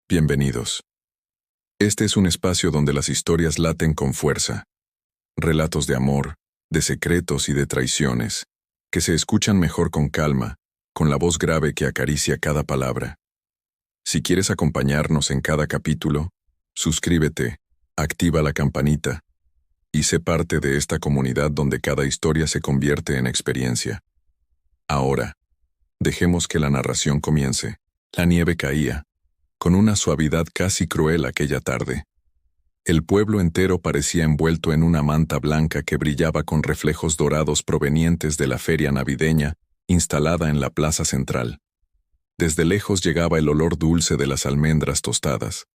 Bienvenidos. Este es un espacio donde las historias laten con fuerza. Relatos de amor, de secretos y de traiciones, que se escuchan mejor con calma, con la voz grave que acaricia cada palabra. Si quieres acompañarnos en cada capítulo, suscríbete, activa la campanita y sé parte de esta comunidad donde cada historia se convierte en experiencia. Ahora, dejemos que la narración comience. La nieve caía, con una suavidad casi cruel aquella tarde. El pueblo entero parecía envuelto en una manta blanca que brillaba con reflejos dorados provenientes de la feria navideña instalada en la plaza central. Desde lejos llegaba el olor dulce de las almendras tostadas,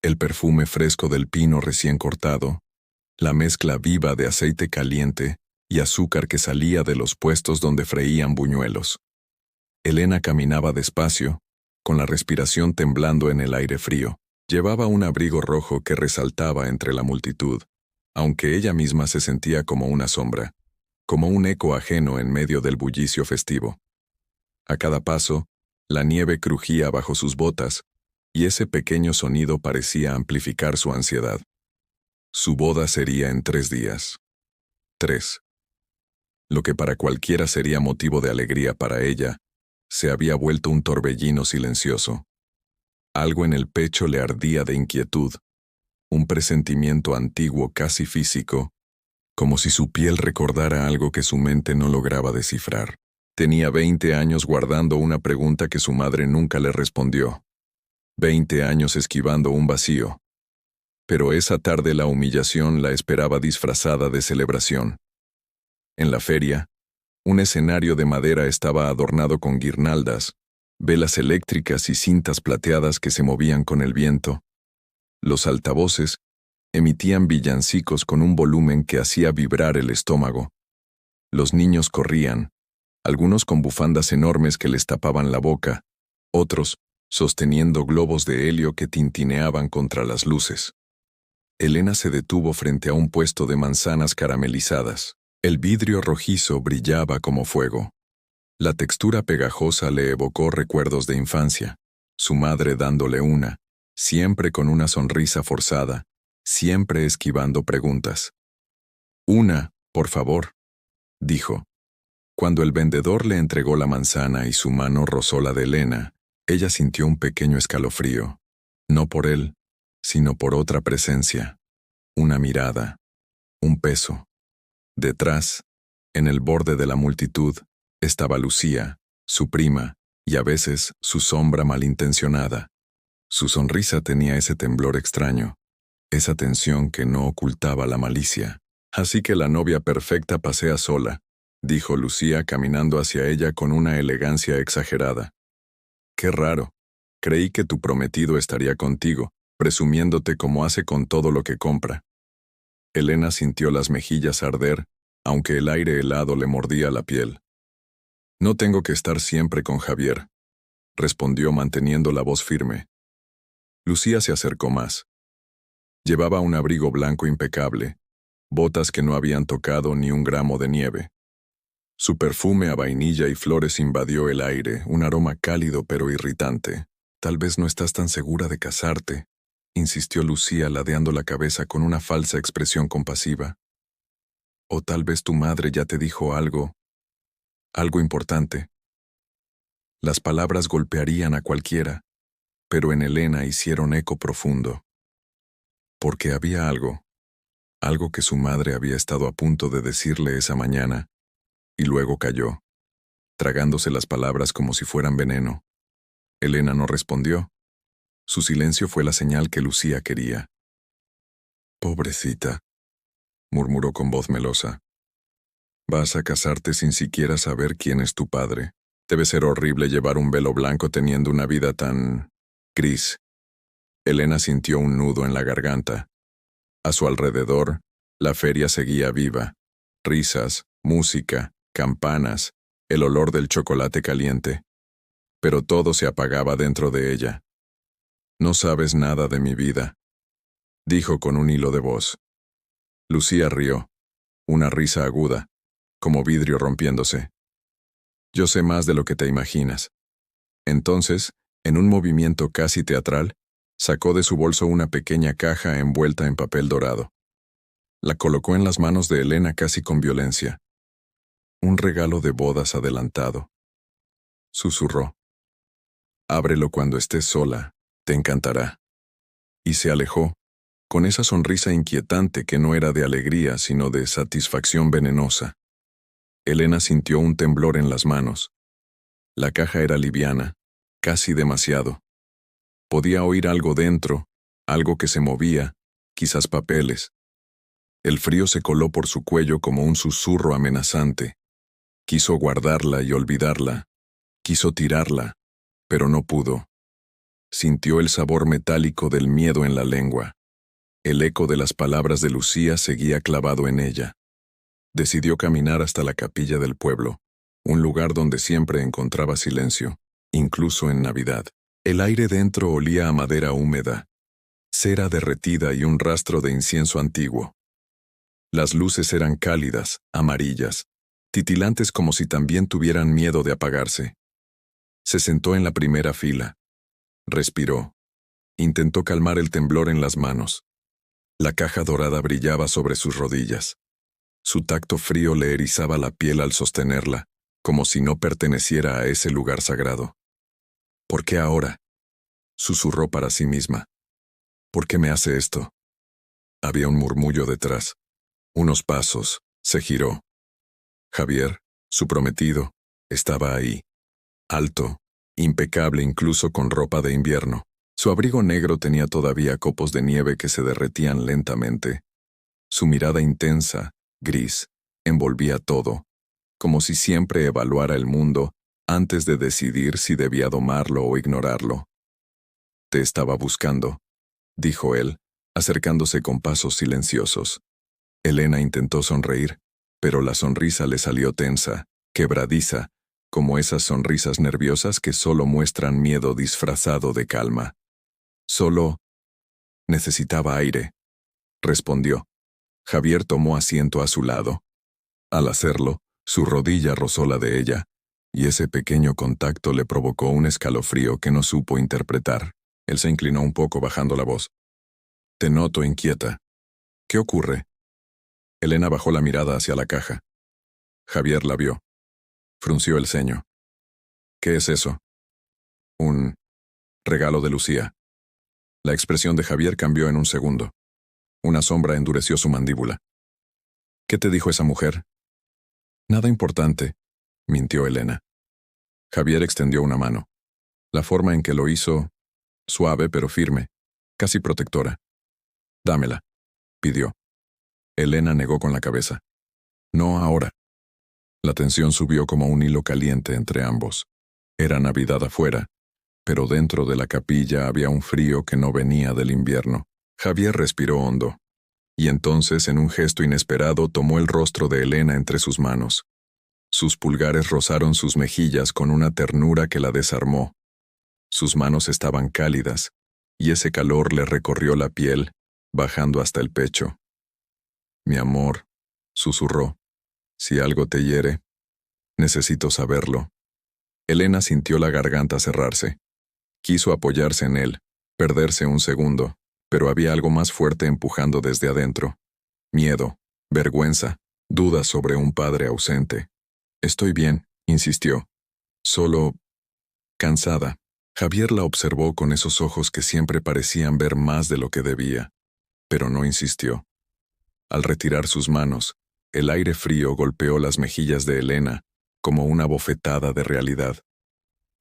el perfume fresco del pino recién cortado, la mezcla viva de aceite caliente y azúcar que salía de los puestos donde freían buñuelos. Elena caminaba despacio, con la respiración temblando en el aire frío. Llevaba un abrigo rojo que resaltaba entre la multitud, aunque ella misma se sentía como una sombra, como un eco ajeno en medio del bullicio festivo. A cada paso, la nieve crujía bajo sus botas, y ese pequeño sonido parecía amplificar su ansiedad. Su boda sería en 3 días. 3. Lo que para cualquiera sería motivo de alegría para ella, se había vuelto un torbellino silencioso. Algo en el pecho le ardía de inquietud, un presentimiento antiguo casi físico, como si su piel recordara algo que su mente no lograba descifrar. Tenía 20 años guardando una pregunta que su madre nunca le respondió. 20 años esquivando un vacío. Pero esa tarde la humillación la esperaba disfrazada de celebración. En la feria, un escenario de madera estaba adornado con guirnaldas, velas eléctricas y cintas plateadas que se movían con el viento. Los altavoces emitían villancicos con un volumen que hacía vibrar el estómago. Los niños corrían, algunos con bufandas enormes que les tapaban la boca, otros sosteniendo globos de helio que tintineaban contra las luces. Elena se detuvo frente a un puesto de manzanas caramelizadas. El vidrio rojizo brillaba como fuego. La textura pegajosa le evocó recuerdos de infancia, su madre dándole una, siempre con una sonrisa forzada, siempre esquivando preguntas. «Una, por favor», dijo. Cuando el vendedor le entregó la manzana y su mano rozó la de Elena, ella sintió un pequeño escalofrío, no por él, sino por otra presencia, una mirada, un peso. Detrás, en el borde de la multitud, estaba Lucía, su prima, y a veces su sombra malintencionada. Su sonrisa tenía ese temblor extraño, esa tensión que no ocultaba la malicia. «Así que la novia perfecta pasea sola», dijo Lucía caminando hacia ella con una elegancia exagerada. «Qué raro. Creí que tu prometido estaría contigo, presumiéndote como hace con todo lo que compra». Elena sintió las mejillas arder, aunque el aire helado le mordía la piel. «No tengo que estar siempre con Javier», respondió manteniendo la voz firme. Lucía se acercó más. Llevaba un abrigo blanco impecable, botas que no habían tocado ni un gramo de nieve. Su perfume a vainilla y flores invadió el aire, un aroma cálido pero irritante. «Tal vez no estás tan segura de casarte», insistió Lucía ladeando la cabeza con una falsa expresión compasiva. «O tal vez tu madre ya te dijo algo importante». Las palabras golpearían a cualquiera, pero en Elena hicieron eco profundo. Porque había algo que su madre había estado a punto de decirle esa mañana, y luego cayó, tragándose las palabras como si fueran veneno. Elena no respondió. Su silencio fue la señal que Lucía quería. «Pobrecita», murmuró con voz melosa. «Vas a casarte sin siquiera saber quién es tu padre. Debe ser horrible llevar un velo blanco teniendo una vida tan gris». Elena sintió un nudo en la garganta. A su alrededor, la feria seguía viva. Risas, música, campanas, el olor del chocolate caliente. Pero todo se apagaba dentro de ella. «No sabes nada de mi vida», dijo con un hilo de voz. Lucía rió, una risa aguda, como vidrio rompiéndose. «Yo sé más de lo que te imaginas». Entonces, en un movimiento casi teatral, Sacó de su bolso una pequeña caja envuelta en papel dorado. La colocó en las manos de Elena casi con violencia. Un regalo de bodas adelantado. Susurró. Ábrelo cuando estés sola, te encantará. Y se alejó, con esa sonrisa inquietante que no era de alegría sino de satisfacción venenosa. Elena sintió un temblor en las manos. La caja era liviana, casi demasiado. Podía oír algo dentro, algo que se movía, quizás papeles. El frío se coló por su cuello como un susurro amenazante. Quiso guardarla y olvidarla. Quiso tirarla, pero no pudo. Sintió el sabor metálico del miedo en la lengua. El eco de las palabras de Lucía seguía clavado en ella. Decidió caminar hasta la capilla del pueblo, un lugar donde siempre encontraba silencio, incluso en Navidad. El aire dentro olía a madera húmeda, cera derretida y un rastro de incienso antiguo. Las luces eran cálidas, amarillas, titilantes como si también tuvieran miedo de apagarse. Se sentó en la primera fila. Respiró. Intentó calmar el temblor en las manos. La caja dorada brillaba sobre sus rodillas. Su tacto frío le erizaba la piel al sostenerla, como si no perteneciera a ese lugar sagrado. ¿Por qué ahora? Susurró para sí misma. ¿Por qué me hace esto? Había un murmullo detrás. Unos pasos. Se giró. Javier, su prometido, estaba ahí. Alto, impecable incluso con ropa de invierno. Su abrigo negro tenía todavía copos de nieve que se derretían lentamente. Su mirada intensa, gris, envolvía todo, como si siempre evaluara el mundo antes de decidir si debía domarlo o ignorarlo. Te estaba buscando, dijo él, acercándose con pasos silenciosos. Elena intentó sonreír, pero la sonrisa le salió tensa, quebradiza, como esas sonrisas nerviosas que solo muestran miedo disfrazado de calma. Solo necesitaba aire, respondió. Javier tomó asiento a su lado. Al hacerlo, su rodilla rozó la de ella, y ese pequeño contacto le provocó un escalofrío que no supo interpretar. Él se inclinó un poco bajando la voz. Te noto inquieta. ¿Qué ocurre? Elena bajó la mirada hacia la caja. Javier la vio. Frunció el ceño. ¿Qué es eso? Un regalo de Lucía. La expresión de Javier cambió en un segundo. Una sombra endureció su mandíbula. ¿Qué te dijo esa mujer? Nada importante, mintió Elena. Javier extendió una mano. La forma en que lo hizo, suave pero firme, casi protectora. Dámela, pidió. Elena negó con la cabeza. No ahora. La tensión subió como un hilo caliente entre ambos. Era Navidad afuera, pero dentro de la capilla había un frío que no venía del invierno. Javier respiró hondo, y entonces, en un gesto inesperado, tomó el rostro de Elena entre sus manos. Sus pulgares rozaron sus mejillas con una ternura que la desarmó. Sus manos estaban cálidas, y ese calor le recorrió la piel, bajando hasta el pecho. Mi amor, susurró, si algo te hiere, necesito saberlo. Elena sintió la garganta cerrarse. Quiso apoyarse en él, perderse un segundo, pero había algo más fuerte empujando desde adentro. Miedo, vergüenza, dudas sobre un padre ausente. Estoy bien, insistió. Solo cansada. Javier la observó con esos ojos que siempre parecían ver más de lo que debía, pero no insistió. Al retirar sus manos, el aire frío golpeó las mejillas de Elena como una bofetada de realidad.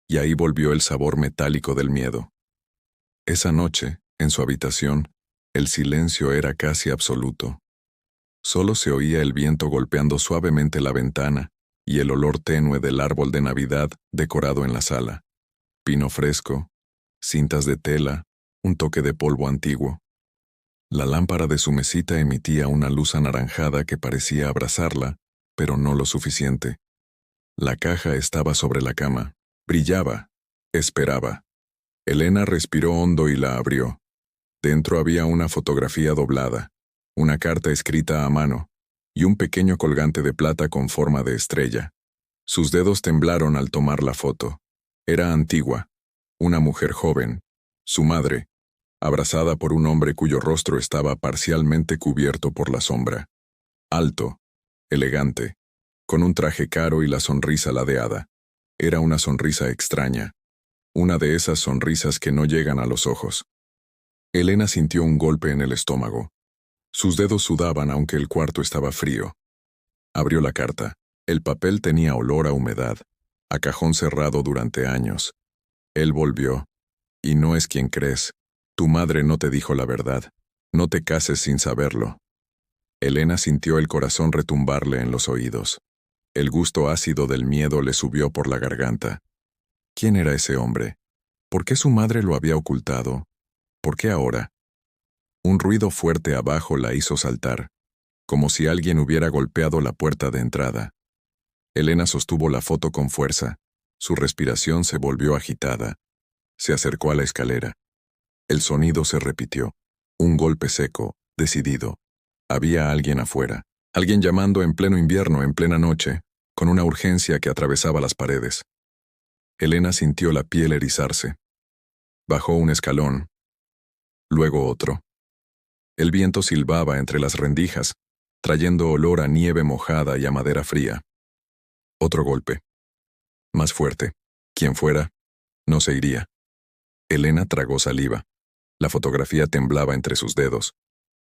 Y ahí volvió el sabor metálico del miedo. Esa noche, en su habitación, el silencio era casi absoluto. Solo se oía el viento golpeando suavemente la ventana y el olor tenue del árbol de Navidad decorado en la sala. Pino fresco, cintas de tela, un toque de polvo antiguo. La lámpara de su mesita emitía una luz anaranjada que parecía abrazarla, pero no lo suficiente. La caja estaba sobre la cama. Brillaba. Esperaba. Elena respiró hondo y la abrió. Dentro había una fotografía doblada, una carta escrita a mano, y un pequeño colgante de plata con forma de estrella. Sus dedos temblaron al tomar la foto. Era antigua. Una mujer joven. Su madre. abrazada por un hombre cuyo rostro estaba parcialmente cubierto por la sombra. Alto, elegante, con un traje caro y la sonrisa ladeada. Era una sonrisa extraña, una de esas sonrisas que no llegan a los ojos. Elena sintió un golpe en el estómago. Sus dedos sudaban aunque el cuarto estaba frío. Abrió la carta. El papel tenía olor a humedad, a cajón cerrado durante años. Él volvió. Y no es quien crees. Tu madre no te dijo la verdad. No te cases sin saberlo. Elena sintió el corazón retumbarle en los oídos. El gusto ácido del miedo le subió por la garganta. ¿Quién era ese hombre? ¿Por qué su madre lo había ocultado? ¿Por qué ahora? Un ruido fuerte abajo la hizo saltar, como si alguien hubiera golpeado la puerta de entrada. Elena sostuvo la foto con fuerza. Su respiración se volvió agitada. Se acercó a la escalera. El sonido se repitió. Un golpe seco, decidido. Había alguien afuera. Alguien llamando en pleno invierno, en plena noche, con una urgencia que atravesaba las paredes. Elena sintió la piel erizarse. Bajó un escalón. Luego otro. El viento silbaba entre las rendijas, trayendo olor a nieve mojada y a madera fría. Otro golpe. Más fuerte. Quien fuera, no se iría. Elena tragó saliva. La fotografía temblaba entre sus dedos.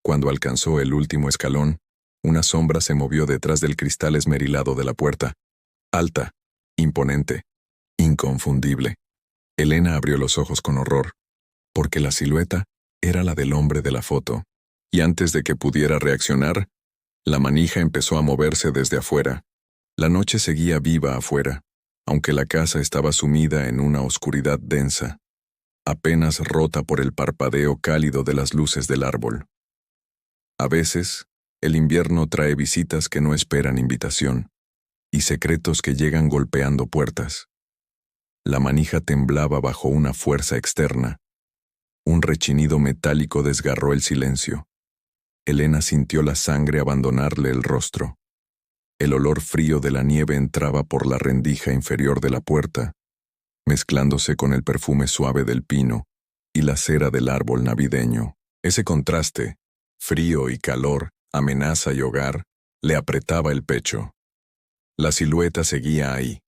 Cuando alcanzó el último escalón, una sombra se movió detrás del cristal esmerilado de la puerta. Alta, imponente, inconfundible. Elena abrió los ojos con horror, porque la silueta era la del hombre de la foto. Y antes de que pudiera reaccionar, la manija empezó a moverse desde afuera. La noche seguía viva afuera, aunque la casa estaba sumida en una oscuridad densa, apenas rota por el parpadeo cálido de las luces del árbol. A veces, el invierno trae visitas que no esperan invitación, y secretos que llegan golpeando puertas. La manija temblaba bajo una fuerza externa. Un rechinido metálico desgarró el silencio. Elena sintió la sangre abandonarle el rostro. El olor frío de la nieve entraba por la rendija inferior de la puerta, mezclándose con el perfume suave del pino y la cera del árbol navideño. Ese contraste, frío y calor, amenaza y hogar, le apretaba el pecho. La silueta seguía ahí,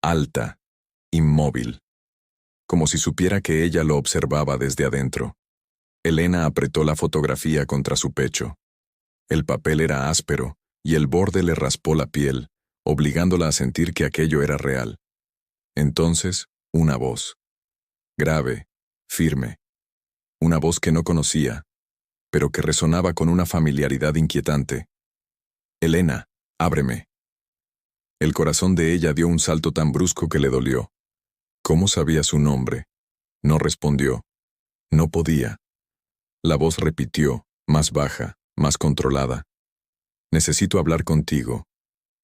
alta, inmóvil, como si supiera que ella lo observaba desde adentro. Elena apretó la fotografía contra su pecho. El papel era áspero, y el borde le raspó la piel, obligándola a sentir que aquello era real. Entonces, una voz. Grave, firme. Una voz que no conocía, pero que resonaba con una familiaridad inquietante. Elena, ábreme. El corazón de ella dio un salto tan brusco que le dolió. ¿Cómo sabía su nombre? No respondió. No podía. La voz repitió, más baja, más controlada. Necesito hablar contigo.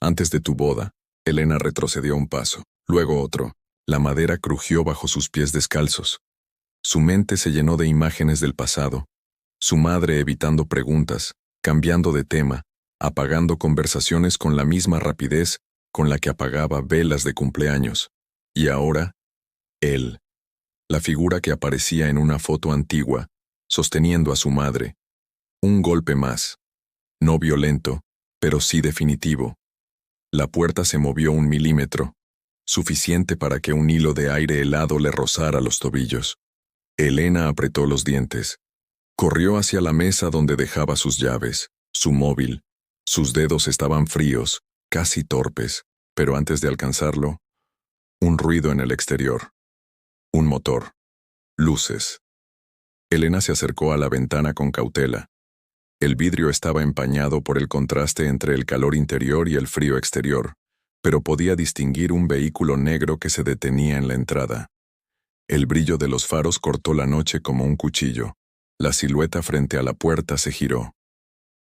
Antes de tu boda. Elena retrocedió un paso, luego otro. La madera crujió bajo sus pies descalzos. Su mente se llenó de imágenes del pasado. Su madre evitando preguntas, cambiando de tema, apagando conversaciones con la misma rapidez con la que apagaba velas de cumpleaños. Y ahora, él. La figura que aparecía en una foto antigua, sosteniendo a su madre. Un golpe más. No violento, pero sí definitivo. La puerta se movió 1 milímetro, suficiente para que un hilo de aire helado le rozara los tobillos. Elena apretó los dientes. Corrió hacia la mesa donde dejaba sus llaves, su móvil. Sus dedos estaban fríos, casi torpes, pero antes de alcanzarlo, un ruido en el exterior. Un motor. Luces. Elena se acercó a la ventana con cautela. El vidrio estaba empañado por el contraste entre el calor interior y el frío exterior, pero podía distinguir un vehículo negro que se detenía en la entrada. El brillo de los faros cortó la noche como un cuchillo. La silueta frente a la puerta se giró.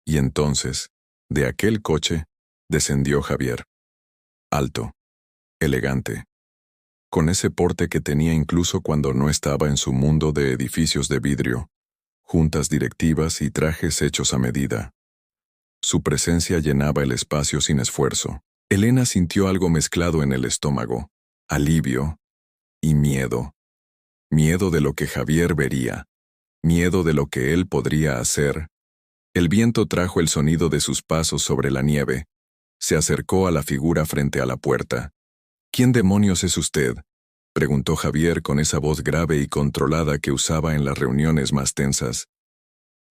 Y entonces, de aquel coche, descendió Javier. Alto. Elegante. Con ese porte que tenía incluso cuando no estaba en su mundo de edificios de vidrio, juntas directivas y trajes hechos a medida. Su presencia llenaba el espacio sin esfuerzo. Elena sintió algo mezclado en el estómago, alivio y miedo. Miedo de lo que Javier vería, miedo de lo que él podría hacer. El viento trajo el sonido de sus pasos sobre la nieve. Se acercó a la figura frente a la puerta. ¿Quién demonios es usted?, preguntó Javier con esa voz grave y controlada que usaba en las reuniones más tensas.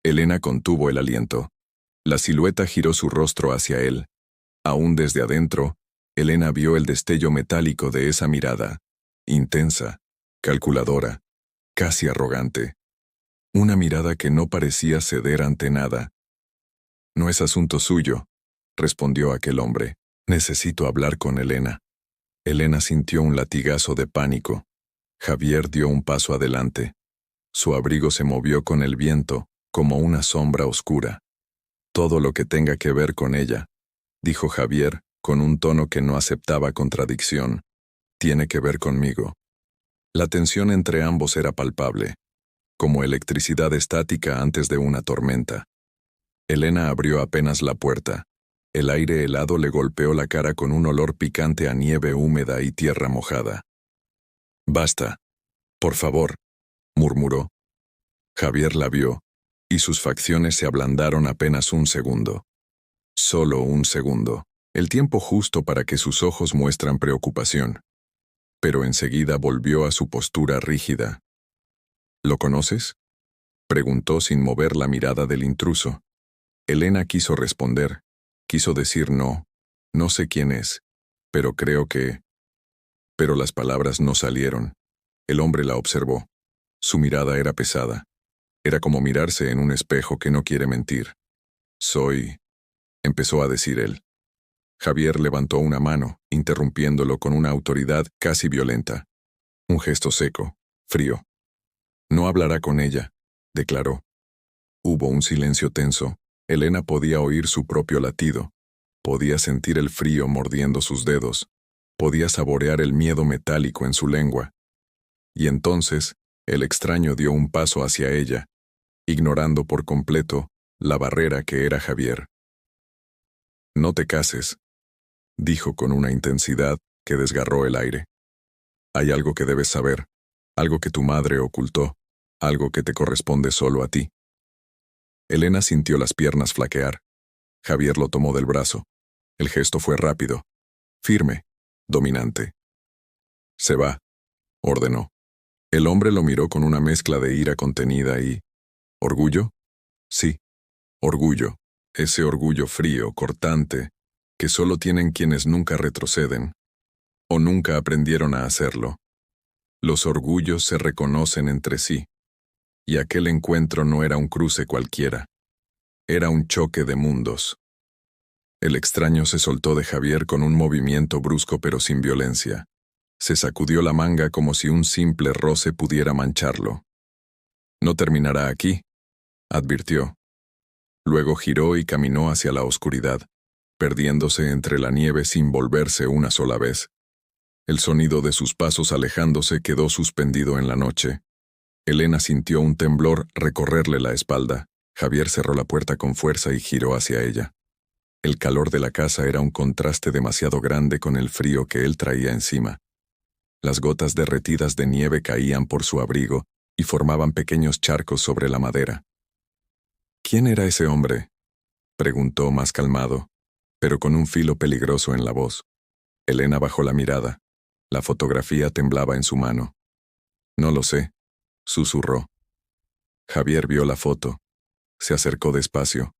Elena contuvo el aliento. La silueta giró su rostro hacia él. Aún desde adentro, Elena vio el destello metálico de esa mirada, intensa, calculadora, casi arrogante. Una mirada que no parecía ceder ante nada. No es asunto suyo, respondió aquel hombre. Necesito hablar con Elena. Elena sintió un latigazo de pánico. Javier dio un paso adelante. Su abrigo se movió con el viento, como una sombra oscura. Todo lo que tenga que ver con ella, dijo Javier, con un tono que no aceptaba contradicción, tiene que ver conmigo. La tensión entre ambos era palpable, como electricidad estática antes de una tormenta. Elena abrió apenas la puerta. El aire helado le golpeó la cara con un olor picante a nieve húmeda y tierra mojada. «Basta. Por favor», murmuró. Javier la vio, y sus facciones se ablandaron apenas un segundo. Solo un segundo, el tiempo justo para que sus ojos muestran preocupación. Pero enseguida volvió a su postura rígida. «¿Lo conoces?», preguntó sin mover la mirada del intruso. Elena quiso responder. Quiso decir no, no sé quién es, pero creo que... Pero las palabras no salieron. El hombre la observó. Su mirada era pesada. Era como mirarse en un espejo que no quiere mentir. «Soy...», empezó a decir él. Javier levantó una mano, interrumpiéndolo con una autoridad casi violenta. Un gesto seco, frío. «No hablará con ella», declaró. Hubo un silencio tenso. Elena podía oír su propio latido. Podía sentir el frío mordiendo sus dedos. Podía saborear el miedo metálico en su lengua. Y entonces, el extraño dio un paso hacia ella, ignorando por completo la barrera que era Javier. «No te cases», dijo con una intensidad que desgarró el aire. «Hay algo que debes saber, algo que tu madre ocultó, algo que te corresponde solo a ti». Elena sintió las piernas flaquear. Javier lo tomó del brazo. El gesto fue rápido, firme, dominante. «Se va», ordenó. El hombre lo miró con una mezcla de ira contenida y... ¿Orgullo? Sí, orgullo. Ese orgullo frío, cortante, que solo tienen quienes nunca retroceden, o nunca aprendieron a hacerlo. Los orgullos se reconocen entre sí. Y aquel encuentro no era un cruce cualquiera. Era un choque de mundos. El extraño se soltó de Javier con un movimiento brusco pero sin violencia. Se sacudió la manga como si un simple roce pudiera mancharlo. «No terminará aquí», advirtió. Luego giró y caminó hacia la oscuridad, perdiéndose entre la nieve sin volverse una sola vez. El sonido de sus pasos alejándose quedó suspendido en la noche. Elena sintió un temblor recorrerle la espalda. Javier cerró la puerta con fuerza y giró hacia ella. El calor de la casa era un contraste demasiado grande con el frío que él traía encima. Las gotas derretidas de nieve caían por su abrigo y formaban pequeños charcos sobre la madera. «¿Quién era ese hombre?», preguntó más calmado, pero con un filo peligroso en la voz. Elena bajó la mirada. La fotografía temblaba en su mano. «No lo sé», susurró. Javier vio la foto. Se acercó despacio,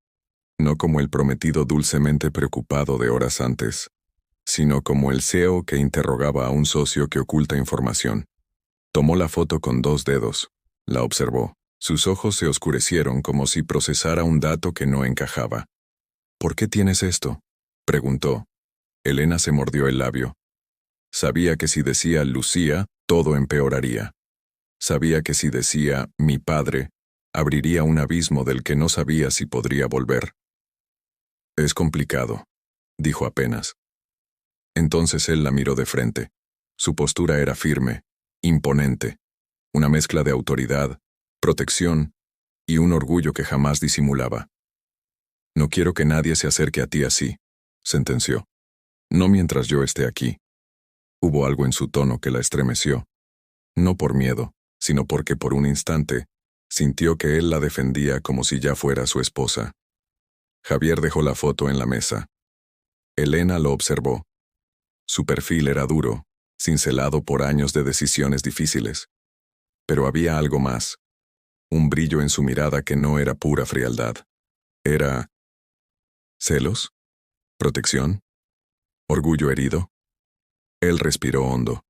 no como el prometido dulcemente preocupado de horas antes, sino como el CEO que interrogaba a un socio que oculta información. Tomó la foto con 2 dedos. La observó. Sus ojos se oscurecieron como si procesara un dato que no encajaba. «¿Por qué tienes esto?», preguntó. Elena se mordió el labio. Sabía que si decía Lucía, todo empeoraría. Sabía que si decía mi padre, abriría un abismo del que no sabía si podría volver. «Es complicado», dijo apenas. Entonces él la miró de frente. Su postura era firme, imponente, una mezcla de autoridad, protección y un orgullo que jamás disimulaba. «No quiero que nadie se acerque a ti así», sentenció. «No mientras yo esté aquí». Hubo algo en su tono que la estremeció. No por miedo, sino porque por un instante Sintió que él la defendía como si ya fuera su esposa. Javier dejó la foto en la mesa. Elena lo observó. Su perfil era duro, cincelado por años de decisiones difíciles. Pero había algo más. Un brillo en su mirada que no era pura frialdad. Era... ¿celos? ¿Protección? ¿Orgullo herido? Él respiró hondo.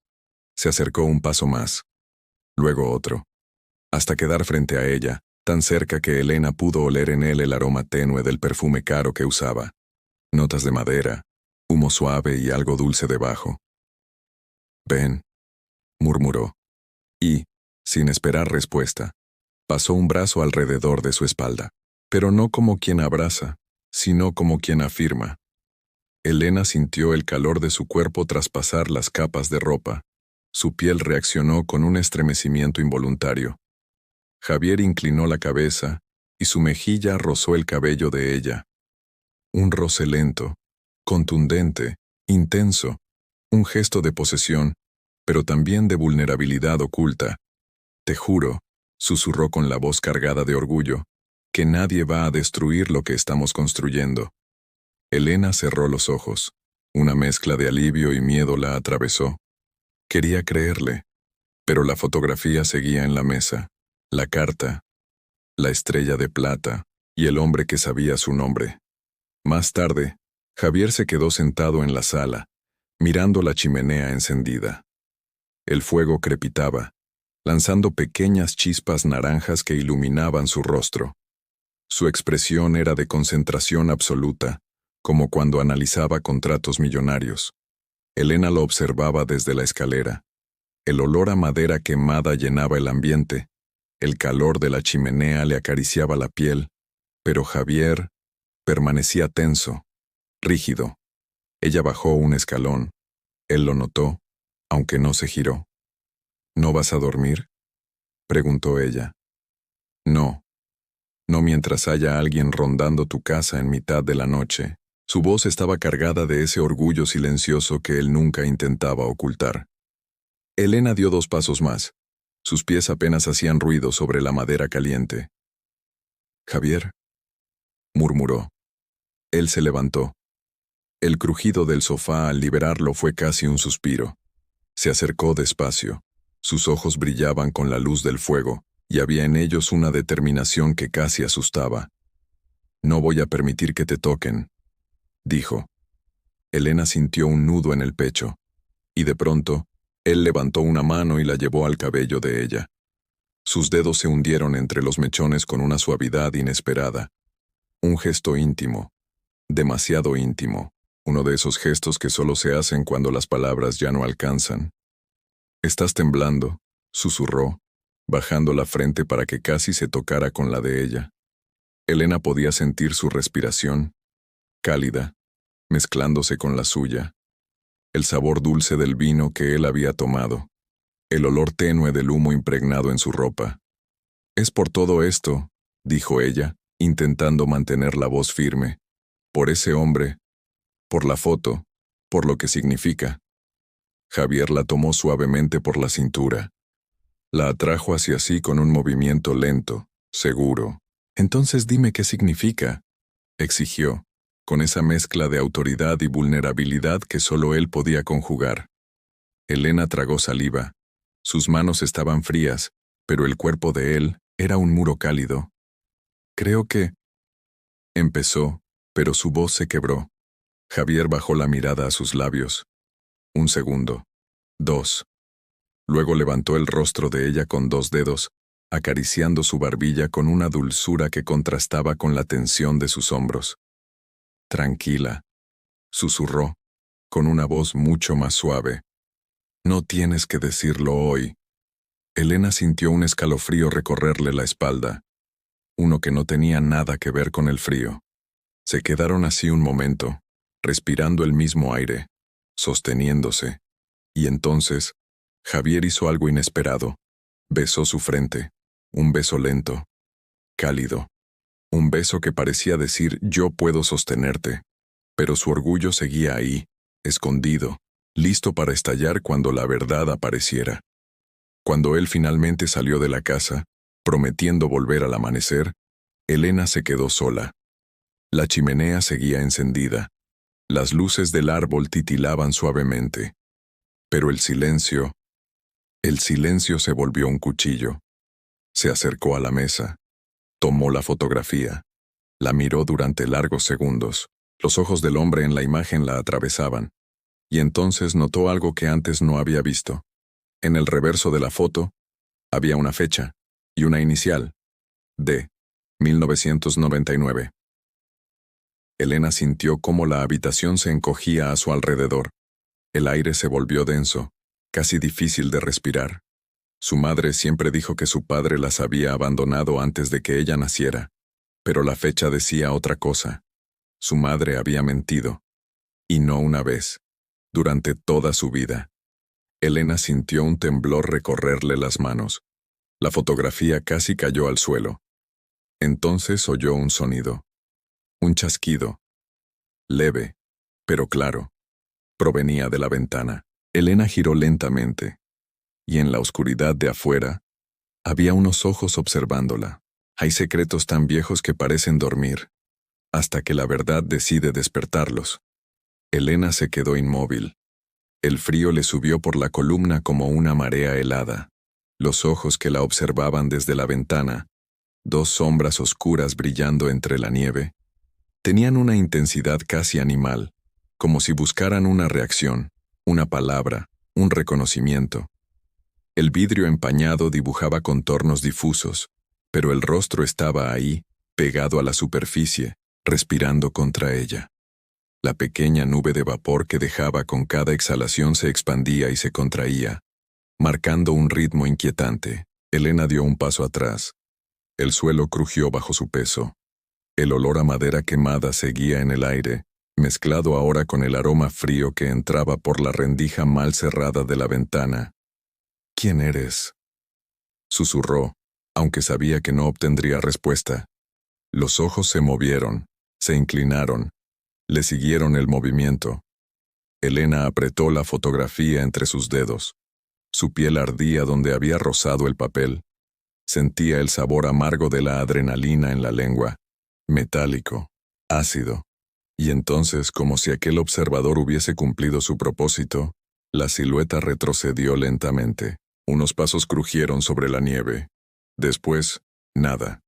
Se acercó un paso más. Luego otro. Hasta quedar frente a ella, tan cerca que Elena pudo oler en él el aroma tenue del perfume caro que usaba. Notas de madera, humo suave y algo dulce debajo. «Ven», murmuró. Y, sin esperar respuesta, pasó un brazo alrededor de su espalda. Pero no como quien abraza, sino como quien afirma. Elena sintió el calor de su cuerpo traspasar las capas de ropa. Su piel reaccionó con un estremecimiento involuntario. Javier inclinó la cabeza y su mejilla rozó el cabello de ella. Un roce lento, contundente, intenso, un gesto de posesión, pero también de vulnerabilidad oculta. «Te juro», susurró con la voz cargada de orgullo, «que nadie va a destruir lo que estamos construyendo». Elena cerró los ojos. Una mezcla de alivio y miedo la atravesó. Quería creerle, pero la fotografía seguía en la mesa. La carta, la estrella de plata y el hombre que sabía su nombre. Más tarde, Javier se quedó sentado en la sala, mirando la chimenea encendida. El fuego crepitaba, lanzando pequeñas chispas naranjas que iluminaban su rostro. Su expresión era de concentración absoluta, como cuando analizaba contratos millonarios. Elena lo observaba desde la escalera. El olor a madera quemada llenaba el ambiente. El calor de la chimenea le acariciaba la piel, pero Javier permanecía tenso, rígido. Ella bajó un escalón. Él lo notó, aunque no se giró. «¿No vas a dormir?», preguntó ella. «No. No mientras haya alguien rondando tu casa en mitad de la noche». Su voz estaba cargada de ese orgullo silencioso que él nunca intentaba ocultar. Elena dio 2 pasos más. Sus pies apenas hacían ruido sobre la madera caliente. «Javier», murmuró. Él se levantó. El crujido del sofá al liberarlo fue casi un suspiro. Se acercó despacio. Sus ojos brillaban con la luz del fuego, y había en ellos una determinación que casi asustaba. «No voy a permitir que te toquen», dijo. Elena sintió un nudo en el pecho, y de pronto, él levantó una mano y la llevó al cabello de ella. Sus dedos se hundieron entre los mechones con una suavidad inesperada. Un gesto íntimo, demasiado íntimo, uno de esos gestos que solo se hacen cuando las palabras ya no alcanzan. «Estás temblando», susurró, bajando la frente para que casi se tocara con la de ella. Elena podía sentir su respiración, cálida, mezclándose con la suya, el sabor dulce del vino que él había tomado, el olor tenue del humo impregnado en su ropa. «Es por todo esto», dijo ella, intentando mantener la voz firme, «por ese hombre, por la foto, por lo que significa». Javier la tomó suavemente por la cintura. La atrajo hacia sí con un movimiento lento, seguro. «Entonces dime qué significa», exigió, con esa mezcla de autoridad y vulnerabilidad que solo él podía conjugar. Elena tragó saliva. Sus manos estaban frías, pero el cuerpo de él era un muro cálido. «Creo que...», empezó, pero su voz se quebró. Javier bajó la mirada a sus labios. 1 segundo. 2. Luego levantó el rostro de ella con 2 dedos, acariciando su barbilla con una dulzura que contrastaba con la tensión de sus hombros. «Tranquila», susurró, con una voz mucho más suave. «No tienes que decirlo hoy». Elena sintió un escalofrío recorrerle la espalda, uno que no tenía nada que ver con el frío. Se quedaron así un momento, respirando el mismo aire, sosteniéndose, y entonces, Javier hizo algo inesperado. Besó su frente, un beso lento, cálido, un beso que parecía decir «yo puedo sostenerte», pero su orgullo seguía ahí, escondido, listo para estallar cuando la verdad apareciera. Cuando él finalmente salió de la casa, Prometiendo volver al amanecer, Elena se quedó sola. La chimenea seguía encendida. Las luces del árbol titilaban suavemente. Pero el silencio se volvió un cuchillo. Se acercó a la mesa. Tomó la fotografía. La miró durante largos segundos. Los ojos del hombre en la imagen la atravesaban. Y entonces notó algo que antes no había visto. En el reverso de la foto había una fecha y una inicial. D. 1999. Elena sintió cómo la habitación se encogía a su alrededor. El aire se volvió denso, casi difícil de respirar. Su madre siempre dijo que su padre las había abandonado antes de que ella naciera, pero la fecha decía otra cosa. Su madre había mentido, y no una vez, durante toda su vida. Elena sintió un temblor recorrerle las manos. La fotografía casi cayó al suelo. Entonces oyó un sonido. Un chasquido. Leve, pero claro. Provenía de la ventana. Elena giró lentamente, y en la oscuridad de afuera, había unos ojos observándola. Hay secretos tan viejos que parecen dormir, hasta que la verdad decide despertarlos. Elena se quedó inmóvil. El frío le subió por la columna como una marea helada. Los ojos que la observaban desde la ventana, dos sombras oscuras brillando entre la nieve, tenían una intensidad casi animal, como si buscaran una reacción, una palabra, un reconocimiento. El vidrio empañado dibujaba contornos difusos, pero el rostro estaba ahí, pegado a la superficie, respirando contra ella. La pequeña nube de vapor que dejaba con cada exhalación se expandía y se contraía, marcando un ritmo inquietante. Elena dio un paso atrás. El suelo crujió bajo su peso. El olor a madera quemada seguía en el aire, mezclado ahora con el aroma frío que entraba por la rendija mal cerrada de la ventana. «¿Quién eres?», susurró, aunque sabía que no obtendría respuesta. Los ojos se movieron, se inclinaron, le siguieron el movimiento. Elena apretó la fotografía entre sus dedos. Su piel ardía donde había rozado el papel. Sentía el sabor amargo de la adrenalina en la lengua, metálico, ácido. Y entonces, como si aquel observador hubiese cumplido su propósito, la silueta retrocedió lentamente. Unos pasos crujieron sobre la nieve. Después, nada.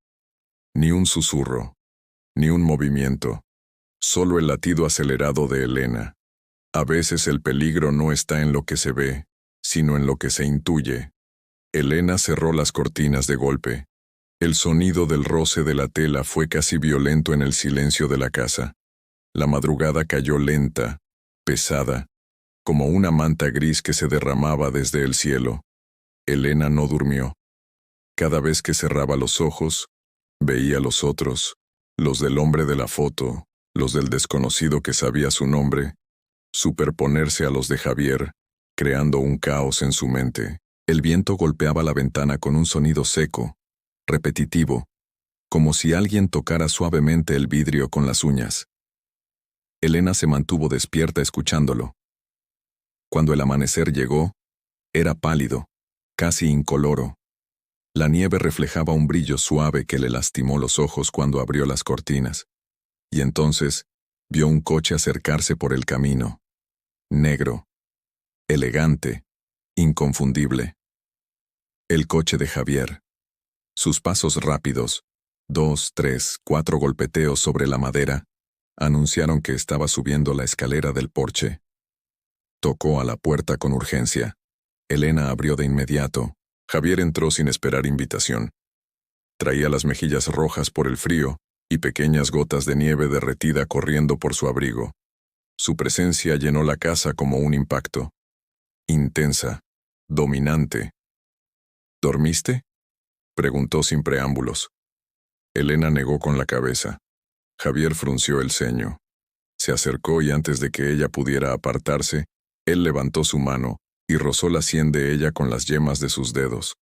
Ni un susurro, ni un movimiento. Solo el latido acelerado de Elena. A veces el peligro no está en lo que se ve, sino en lo que se intuye. Elena cerró las cortinas de golpe. El sonido del roce de la tela fue casi violento en el silencio de la casa. La madrugada cayó lenta, pesada, como una manta gris que se derramaba desde el cielo. Elena no durmió. Cada vez que cerraba los ojos, veía los otros, los del hombre de la foto, los del desconocido que sabía su nombre, superponerse a los de Javier, creando un caos en su mente. El viento golpeaba la ventana con un sonido seco, repetitivo, como si alguien tocara suavemente el vidrio con las uñas. Elena se mantuvo despierta escuchándolo. Cuando el amanecer llegó, era pálido, casi incoloro. La nieve reflejaba un brillo suave que le lastimó los ojos cuando abrió las cortinas. Y entonces, vio un coche acercarse por el camino. Negro, elegante, inconfundible. El coche de Javier. Sus pasos rápidos, 2, 3, 4 golpeteos sobre la madera, anunciaron que estaba subiendo la escalera del porche. Tocó a la puerta con urgencia. Elena abrió de inmediato. Javier entró sin esperar invitación. Traía las mejillas rojas por el frío y pequeñas gotas de nieve derretida corriendo por su abrigo. Su presencia llenó la casa como un impacto. Intensa, dominante. ¿Dormiste?, preguntó sin preámbulos. Elena negó con la cabeza. Javier frunció el ceño. Se acercó y antes de que ella pudiera apartarse, él levantó su mano y rozó la sien de ella con las yemas de sus dedos.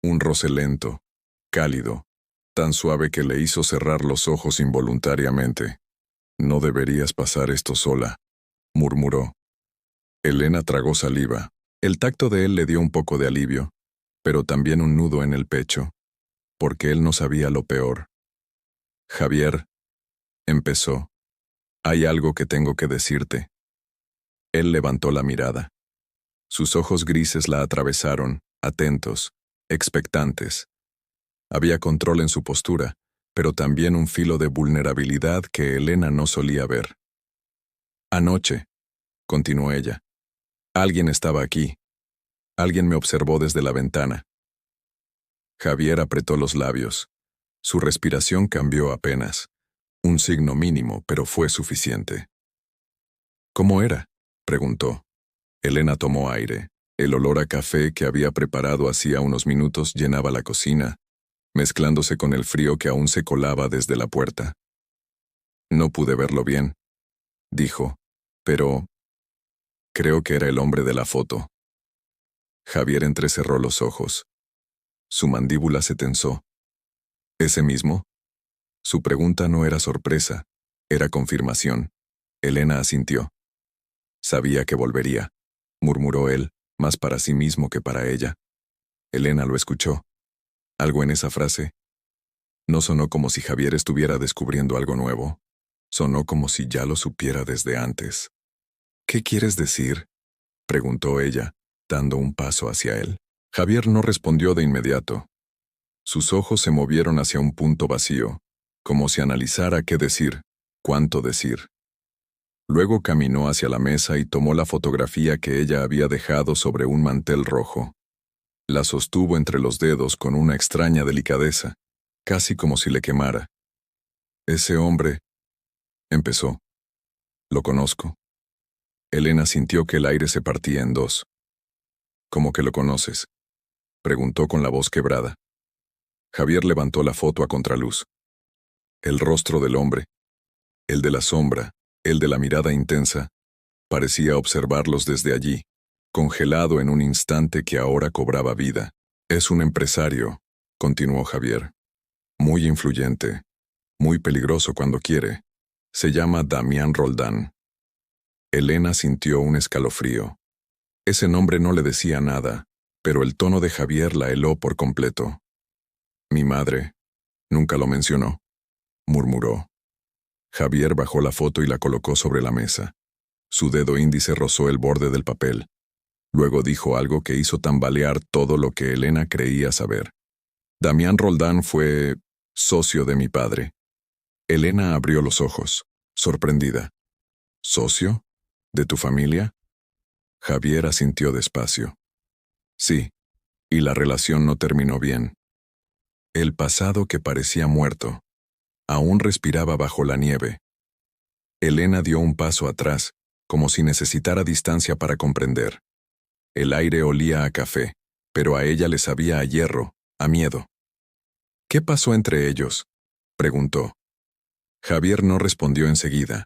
Un roce lento, cálido, tan suave que le hizo cerrar los ojos involuntariamente. «No deberías pasar esto sola», murmuró. Elena tragó saliva. El tacto de él le dio un poco de alivio, pero también un nudo en el pecho. porque él no sabía lo peor. Javier, empezó, hay algo que tengo que decirte. Él levantó la mirada. Sus ojos grises la atravesaron, atentos, expectantes. Había control en su postura, pero también un filo de vulnerabilidad que Elena no solía ver. Anoche, continuó ella, alguien estaba aquí. Alguien me observó desde la ventana. Javier apretó los labios. Su respiración cambió apenas. Un signo mínimo, pero fue suficiente. ¿Cómo era?, preguntó. Elena tomó aire. El olor a café que había preparado hacía unos minutos llenaba la cocina, mezclándose con el frío que aún se colaba desde la puerta. No pude verlo bien, dijo, pero creo que era el hombre de la foto. Javier entrecerró los ojos. Su mandíbula se tensó. ¿Ese mismo? Su pregunta no era sorpresa, era confirmación. Elena asintió. Sabía que volvería, murmuró él, más para sí mismo que para ella. Elena lo escuchó. Algo en esa frase. No sonó como si Javier estuviera descubriendo algo nuevo. Sonó como si ya lo supiera desde antes. ¿Qué quieres decir?, preguntó ella, dando un paso hacia él. Javier no respondió de inmediato. Sus ojos se movieron hacia un punto vacío, como si analizara qué decir, cuánto decir. Luego caminó hacia la mesa y tomó la fotografía que ella había dejado sobre un mantel rojo. La sostuvo entre los dedos con una extraña delicadeza, casi como si le quemara. Ese hombre, empezó. Lo conozco. Elena sintió que el aire se partía en dos. ¿Cómo que lo conoces?, preguntó con la voz quebrada. Javier levantó la foto a contraluz. El rostro del hombre, el de la sombra, el de la mirada intensa, parecía observarlos desde allí, congelado en un instante que ahora cobraba vida. Es un empresario, continuó Javier. Muy influyente, muy peligroso cuando quiere. Se llama Damián Roldán. Elena sintió un escalofrío. Ese nombre no le decía nada, pero el tono de Javier la heló por completo. Mi madre nunca lo mencionó, murmuró. Javier bajó la foto y la colocó sobre la mesa. Su dedo índice rozó el borde del papel. Luego dijo algo que hizo tambalear todo lo que Elena creía saber. Damián Roldán fue socio de mi padre. Elena abrió los ojos, sorprendida. ¿Socio? ¿De tu familia? Javier asintió despacio. Sí, y la relación no terminó bien. El pasado que parecía muerto aún respiraba bajo la nieve. Elena dio un paso atrás, como si necesitara distancia para comprender. El aire olía a café, pero a ella le sabía a hierro, a miedo. ¿Qué pasó entre ellos?, preguntó. Javier no respondió enseguida.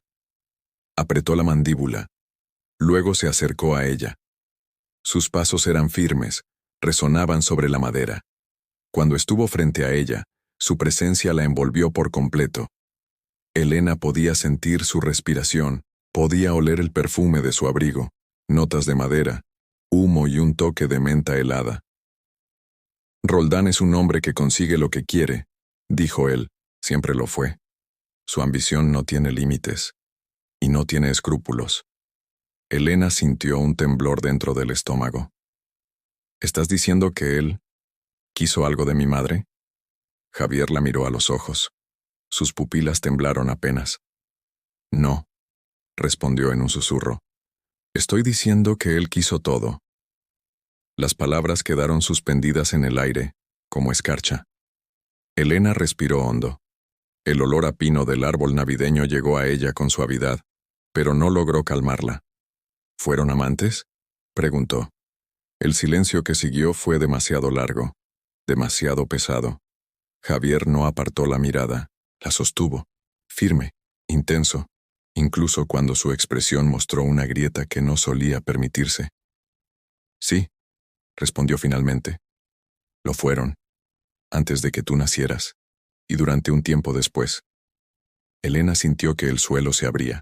Apretó la mandíbula. Luego se acercó a ella. Sus pasos eran firmes, resonaban sobre la madera. Cuando estuvo frente a ella, su presencia la envolvió por completo. Elena podía sentir su respiración, podía oler el perfume de su abrigo, notas de madera, humo y un toque de menta helada. Roldán es un hombre que consigue lo que quiere, dijo él, siempre lo fue. Su ambición no tiene límites, y no tiene escrúpulos. Elena sintió un temblor dentro del estómago. ¿Estás diciendo que él quiso algo de mi madre? Javier la miró a los ojos. Sus pupilas temblaron apenas. No, respondió en un susurro. Estoy diciendo que él quiso todo. Las palabras quedaron suspendidas en el aire, como escarcha. Elena respiró hondo. El olor a pino del árbol navideño llegó a ella con suavidad, pero no logró calmarla. ¿Fueron amantes?, preguntó. El silencio que siguió fue demasiado largo, demasiado pesado. Javier no apartó la mirada, la sostuvo, firme, intenso, incluso cuando su expresión mostró una grieta que no solía permitirse. Sí, respondió finalmente. Lo fueron, antes de que tú nacieras, y durante un tiempo después. Elena sintió que el suelo se abría.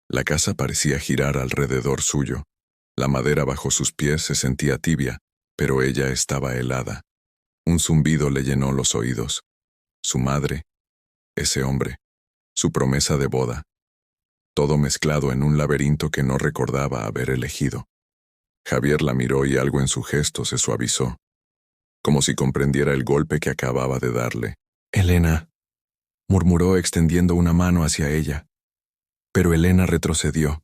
La casa parecía girar alrededor suyo. La madera bajo sus pies se sentía tibia, pero ella estaba helada. Un zumbido le llenó los oídos. Su madre, ese hombre, su promesa de boda. Todo mezclado en un laberinto que no recordaba haber elegido. Javier la miró y algo en su gesto se suavizó, como si comprendiera el golpe que acababa de darle. «Elena», murmuró extendiendo una mano hacia ella. Pero Elena retrocedió.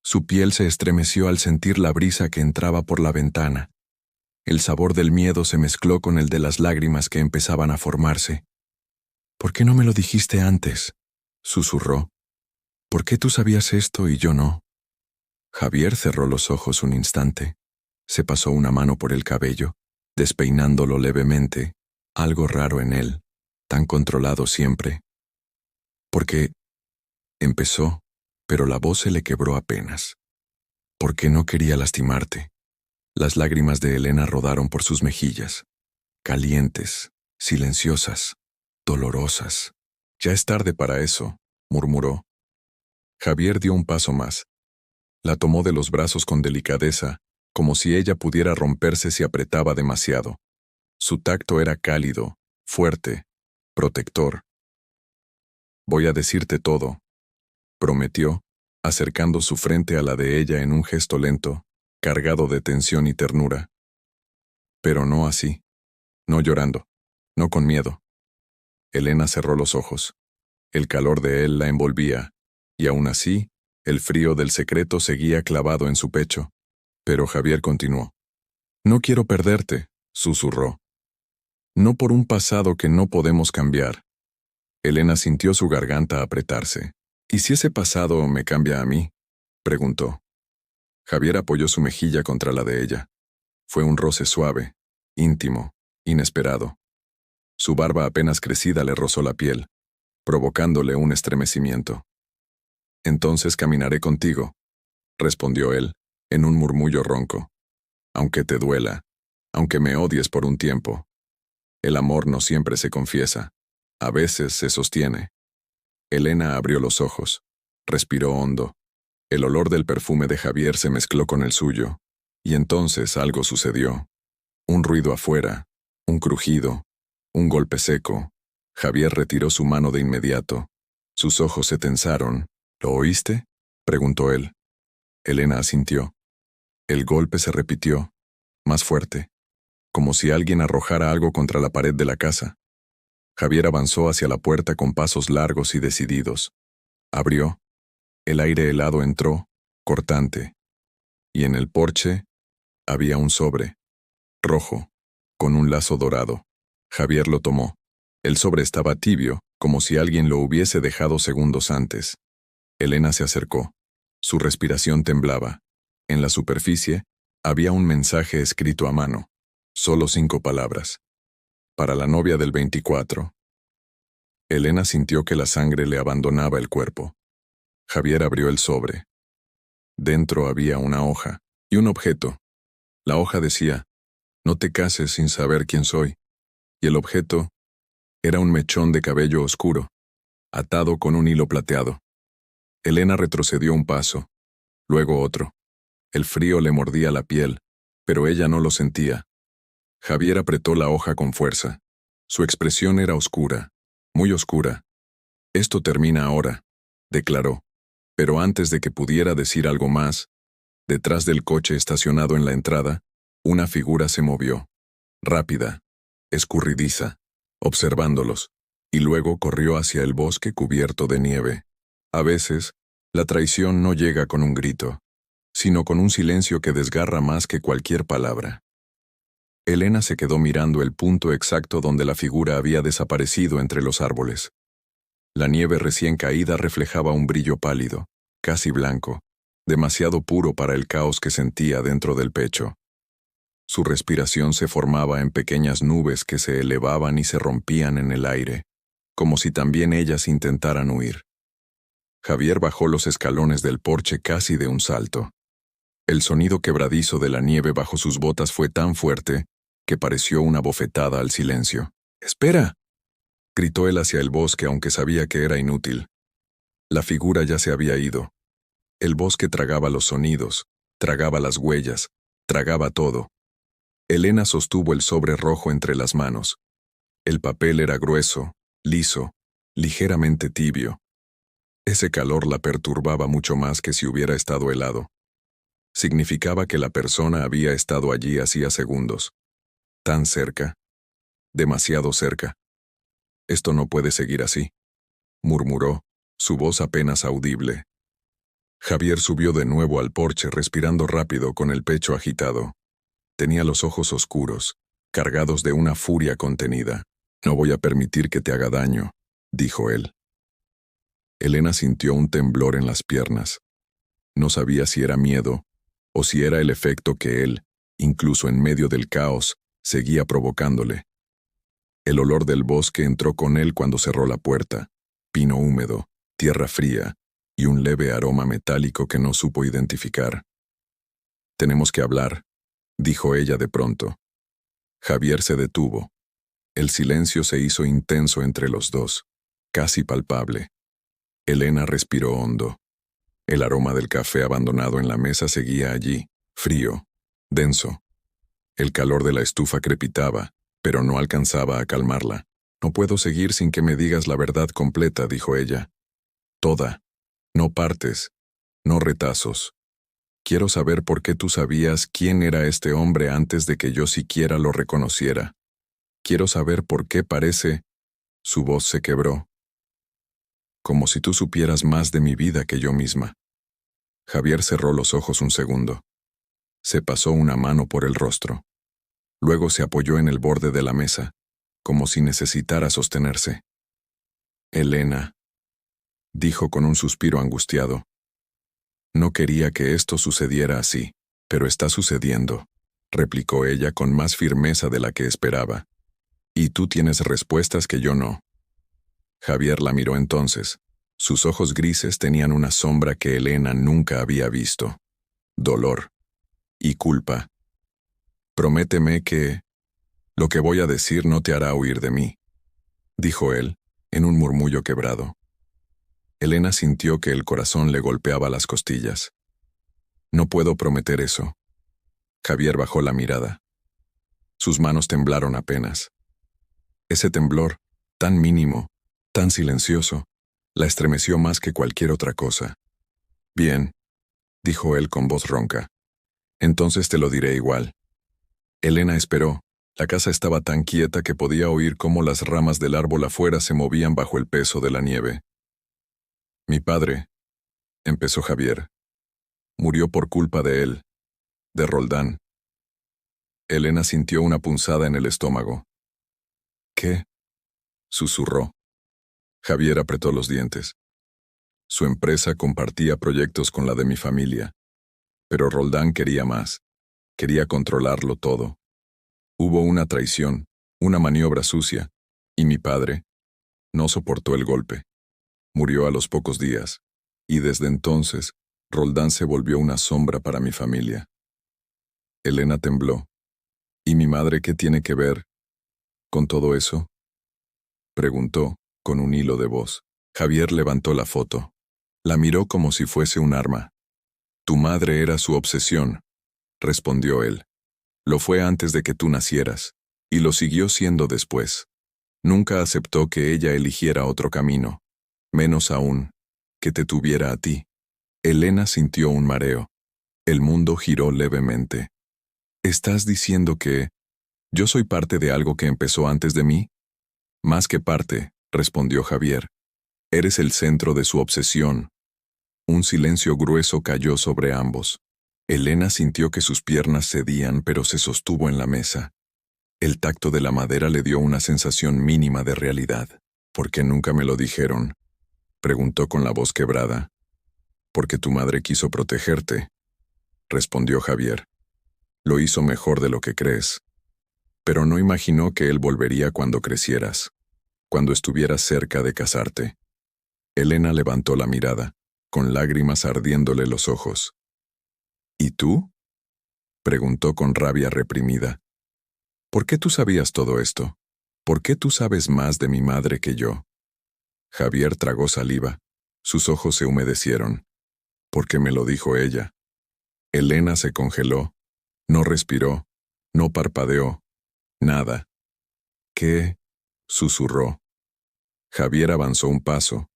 Su piel se estremeció al sentir la brisa que entraba por la ventana. El sabor del miedo se mezcló con el de las lágrimas que empezaban a formarse. «¿Por qué no me lo dijiste antes?», susurró. «¿Por qué tú sabías esto y yo no?». Javier cerró los ojos un instante. Se pasó una mano por el cabello, despeinándolo levemente, algo raro en él, tan controlado siempre. «Porque…», empezó, pero la voz se le quebró apenas. «Porque no quería lastimarte». Las lágrimas de Elena rodaron por sus mejillas, calientes, silenciosas, dolorosas. «Ya es tarde para eso», murmuró. Javier dio un paso más. La tomó de los brazos con delicadeza, como si ella pudiera romperse si apretaba demasiado. Su tacto era cálido, fuerte, protector. «Voy a decirte todo», prometió, acercando su frente a la de ella en un gesto lento, cargado de tensión y ternura. Pero no así, no llorando, no con miedo. Elena cerró los ojos. El calor de él la envolvía, y aún así, el frío del secreto seguía clavado en su pecho. Pero Javier continuó. «No quiero perderte», susurró. «No por un pasado que no podemos cambiar». Elena sintió su garganta apretarse. «¿Y si ese pasado me cambia a mí?», preguntó. Javier apoyó su mejilla contra la de ella. Fue un roce suave, íntimo, inesperado. Su barba apenas crecida le rozó la piel, provocándole un estremecimiento. «Entonces caminaré contigo», respondió él, en un murmullo ronco. «Aunque te duela, aunque me odies por un tiempo. El amor no siempre se confiesa, a veces se sostiene». Elena abrió los ojos, respiró hondo. El olor del perfume de Javier se mezcló con el suyo, y entonces algo sucedió. Un ruido afuera, un crujido, un golpe seco. Javier retiró su mano de inmediato. Sus ojos se tensaron. «¿Lo oíste?», preguntó él. Elena asintió. El golpe se repitió, más fuerte, como si alguien arrojara algo contra la pared de la casa. Javier avanzó hacia la puerta con pasos largos y decididos. Abrió. El aire helado entró, cortante. Y en el porche había un sobre, rojo, con un lazo dorado. Javier lo tomó. El sobre estaba tibio, como si alguien lo hubiese dejado segundos antes. Elena se acercó. Su respiración temblaba. En la superficie había un mensaje escrito a mano. Solo 5 palabras. Para la novia del 24. Elena sintió que la sangre le abandonaba el cuerpo. Javier abrió el sobre. Dentro había una hoja y un objeto. La hoja decía, «No te cases sin saber quién soy». Y el objeto era un mechón de cabello oscuro, atado con un hilo plateado. Elena retrocedió un paso, luego otro. El frío le mordía la piel, pero ella no lo sentía. Javier apretó la hoja con fuerza. Su expresión era oscura, muy oscura. «Esto termina ahora», declaró. Pero antes de que pudiera decir algo más, detrás del coche estacionado en la entrada, una figura se movió. Rápida, escurridiza, observándolos, y luego corrió hacia el bosque cubierto de nieve. A veces, la traición no llega con un grito, sino con un silencio que desgarra más que cualquier palabra. Elena se quedó mirando el punto exacto donde la figura había desaparecido entre los árboles. La nieve recién caída reflejaba un brillo pálido, casi blanco, demasiado puro para el caos que sentía dentro del pecho. Su respiración se formaba en pequeñas nubes que se elevaban y se rompían en el aire, como si también ellas intentaran huir. Javier bajó los escalones del porche casi de un salto. El sonido quebradizo de la nieve bajo sus botas fue tan fuerte que pareció una bofetada al silencio. «¡Espera!», gritó él hacia el bosque aunque sabía que era inútil. La figura ya se había ido. El bosque tragaba los sonidos, tragaba las huellas, tragaba todo. Elena sostuvo el sobre rojo entre las manos. El papel era grueso, liso, ligeramente tibio. Ese calor la perturbaba mucho más que si hubiera estado helado. Significaba que la persona había estado allí hacía segundos. Tan cerca. Demasiado cerca. Esto no puede seguir así, murmuró, su voz apenas audible. Javier subió de nuevo al porche respirando rápido con el pecho agitado. Tenía los ojos oscuros, cargados de una furia contenida. No voy a permitir que te haga daño, dijo él. Elena sintió un temblor en las piernas. No sabía si era miedo o si era el efecto que él, incluso en medio del caos, seguía provocándole. El olor del bosque entró con él cuando cerró la puerta. Pino húmedo, tierra fría y un leve aroma metálico que no supo identificar. Tenemos que hablar, dijo ella de pronto. Javier se detuvo. El silencio se hizo intenso entre los dos, casi palpable. Elena respiró hondo. El aroma del café abandonado en la mesa seguía allí, frío, denso. El calor de la estufa crepitaba, pero no alcanzaba a calmarla. No puedo seguir sin que me digas la verdad completa, dijo ella. Toda. No partes. No retazos. Quiero saber por qué tú sabías quién era este hombre antes de que yo siquiera lo reconociera. Quiero saber por qué parece... Su voz se quebró. Como si tú supieras más de mi vida que yo misma. Javier cerró los ojos un segundo. Se pasó una mano por el rostro. Luego se apoyó en el borde de la mesa, como si necesitara sostenerse. Elena, dijo con un suspiro angustiado. No quería que esto sucediera así, pero está sucediendo, replicó ella con más firmeza de la que esperaba. Y tú tienes respuestas que yo no. Javier la miró entonces. Sus ojos grises tenían una sombra que Elena nunca había visto. Dolor. Y culpa. Prométeme que... Lo que voy a decir no te hará huir de mí, dijo él, en un murmullo quebrado. Elena sintió que el corazón le golpeaba las costillas. No puedo prometer eso. Javier bajó la mirada. Sus manos temblaron apenas. Ese temblor, tan mínimo, tan silencioso, la estremeció más que cualquier otra cosa. Bien, dijo él con voz ronca. Entonces te lo diré igual. Elena esperó. La casa estaba tan quieta que podía oír cómo las ramas del árbol afuera se movían bajo el peso de la nieve. Mi padre, empezó Javier, murió por culpa de él, de Roldán. Elena sintió una punzada en el estómago. ¿Qué? Susurró. Javier apretó los dientes. Su empresa compartía proyectos con la de mi familia, pero Roldán quería más, quería controlarlo todo. Hubo una traición, una maniobra sucia, y mi padre no soportó el golpe. Murió a los pocos días, y desde entonces, Roldán se volvió una sombra para mi familia. Elena tembló. ¿Y mi madre qué tiene que ver con todo eso? Preguntó, con un hilo de voz. Javier levantó la foto. La miró como si fuese un arma. Tu madre era su obsesión, respondió él. Lo fue antes de que tú nacieras, y lo siguió siendo después. Nunca aceptó que ella eligiera otro camino, menos aún, que te tuviera a ti. Elena sintió un mareo. El mundo giró levemente. ¿Estás diciendo que yo soy parte de algo que empezó antes de mí? Más que parte, respondió Javier. Eres el centro de su obsesión. Un silencio grueso cayó sobre ambos. Elena sintió que sus piernas cedían, pero se sostuvo en la mesa. El tacto de la madera le dio una sensación mínima de realidad. ¿Por qué nunca me lo dijeron?, preguntó con la voz quebrada. Porque tu madre quiso protegerte, respondió Javier. Lo hizo mejor de lo que crees. Pero no imaginó que él volvería cuando crecieras, cuando estuvieras cerca de casarte. Elena levantó la mirada, con lágrimas ardiéndole los ojos. ¿Y tú?, preguntó con rabia reprimida. ¿Por qué tú sabías todo esto? ¿Por qué tú sabes más de mi madre que yo? Javier tragó saliva. Sus ojos se humedecieron. Porque me lo dijo ella. Elena se congeló. No respiró. No parpadeó. Nada. ¿Qué? Susurró. Javier avanzó un paso,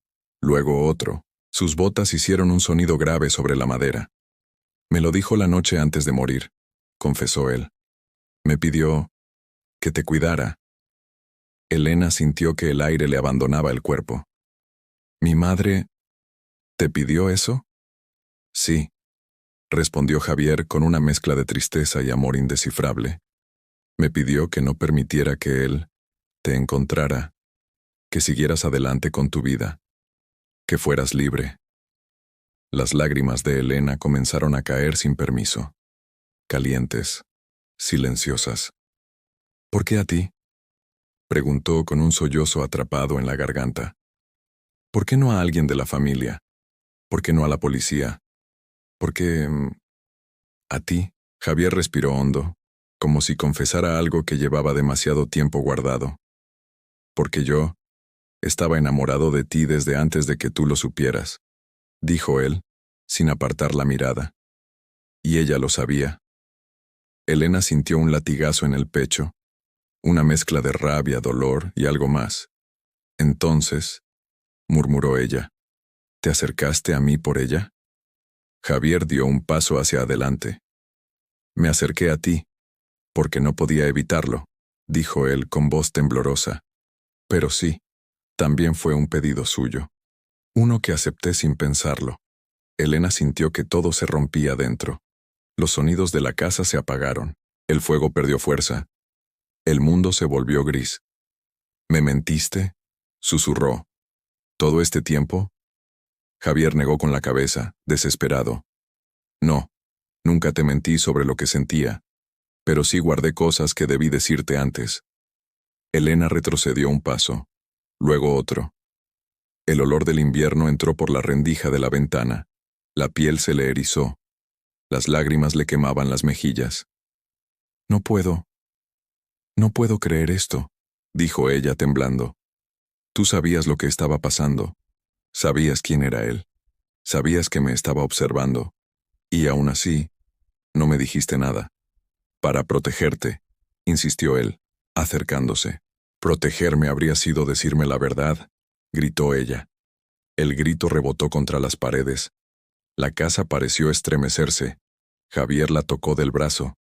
luego otro. Sus botas hicieron un sonido grave sobre la madera. Me lo dijo la noche antes de morir, confesó él. Me pidió que te cuidara. Elena sintió que el aire le abandonaba el cuerpo. ¿Mi madre te pidió eso? Sí, respondió Javier con una mezcla de tristeza y amor indescifrable. Me pidió que no permitiera que él te encontrara, que siguieras adelante con tu vida, que fueras libre. Las lágrimas de Elena comenzaron a caer sin permiso, calientes, silenciosas. ¿Por qué a ti? Preguntó con un sollozo atrapado en la garganta. ¿Por qué no a alguien de la familia? ¿Por qué no a la policía? ¿Por qué... a ti? Javier respiró hondo, como si confesara algo que llevaba demasiado tiempo guardado. Porque yo estaba enamorado de ti desde antes de que tú lo supieras, dijo él, sin apartar la mirada. Y ella lo sabía. Elena sintió un latigazo en el pecho, una mezcla de rabia, dolor y algo más. Entonces, murmuró ella, ¿te acercaste a mí por ella? Javier dio un paso hacia adelante. Me acerqué a ti, porque no podía evitarlo, dijo él con voz temblorosa. Pero sí, también fue un pedido suyo. Uno que acepté sin pensarlo. Elena sintió que todo se rompía dentro. Los sonidos de la casa se apagaron. El fuego perdió fuerza. El mundo se volvió gris. ¿Me mentiste? Susurró. ¿Todo este tiempo? Javier negó con la cabeza, desesperado. No, nunca te mentí sobre lo que sentía, pero sí guardé cosas que debí decirte antes. Elena retrocedió un paso, luego otro. El olor del invierno entró por la rendija de la ventana. La piel se le erizó. Las lágrimas le quemaban las mejillas. No puedo creer esto, dijo ella temblando. Tú sabías lo que estaba pasando. Sabías quién era él. Sabías que me estaba observando. Y aún así, no me dijiste nada. Para protegerte, insistió él, acercándose. Protegerme habría sido decirme la verdad, gritó ella. El grito rebotó contra las paredes. La casa pareció estremecerse. Javier la tocó del brazo.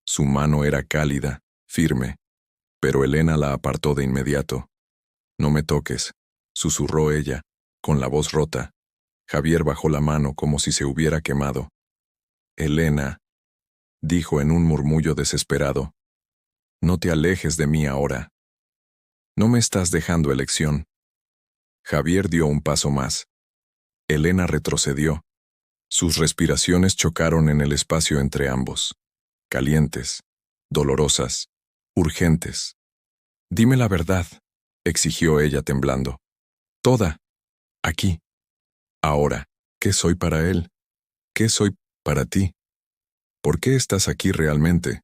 Su mano era cálida, firme, pero Elena la apartó de inmediato. No me toques, susurró ella, con la voz rota. Javier bajó la mano como si se hubiera quemado. Elena, dijo en un murmullo desesperado, no te alejes de mí ahora. No me estás dejando elección. Javier dio un paso más. Elena retrocedió. Sus respiraciones chocaron en el espacio entre ambos. Calientes, dolorosas, urgentes. Dime la verdad, exigió ella temblando. Toda. Aquí. Ahora. ¿Qué soy para él? ¿Qué soy para ti? ¿Por qué estás aquí realmente?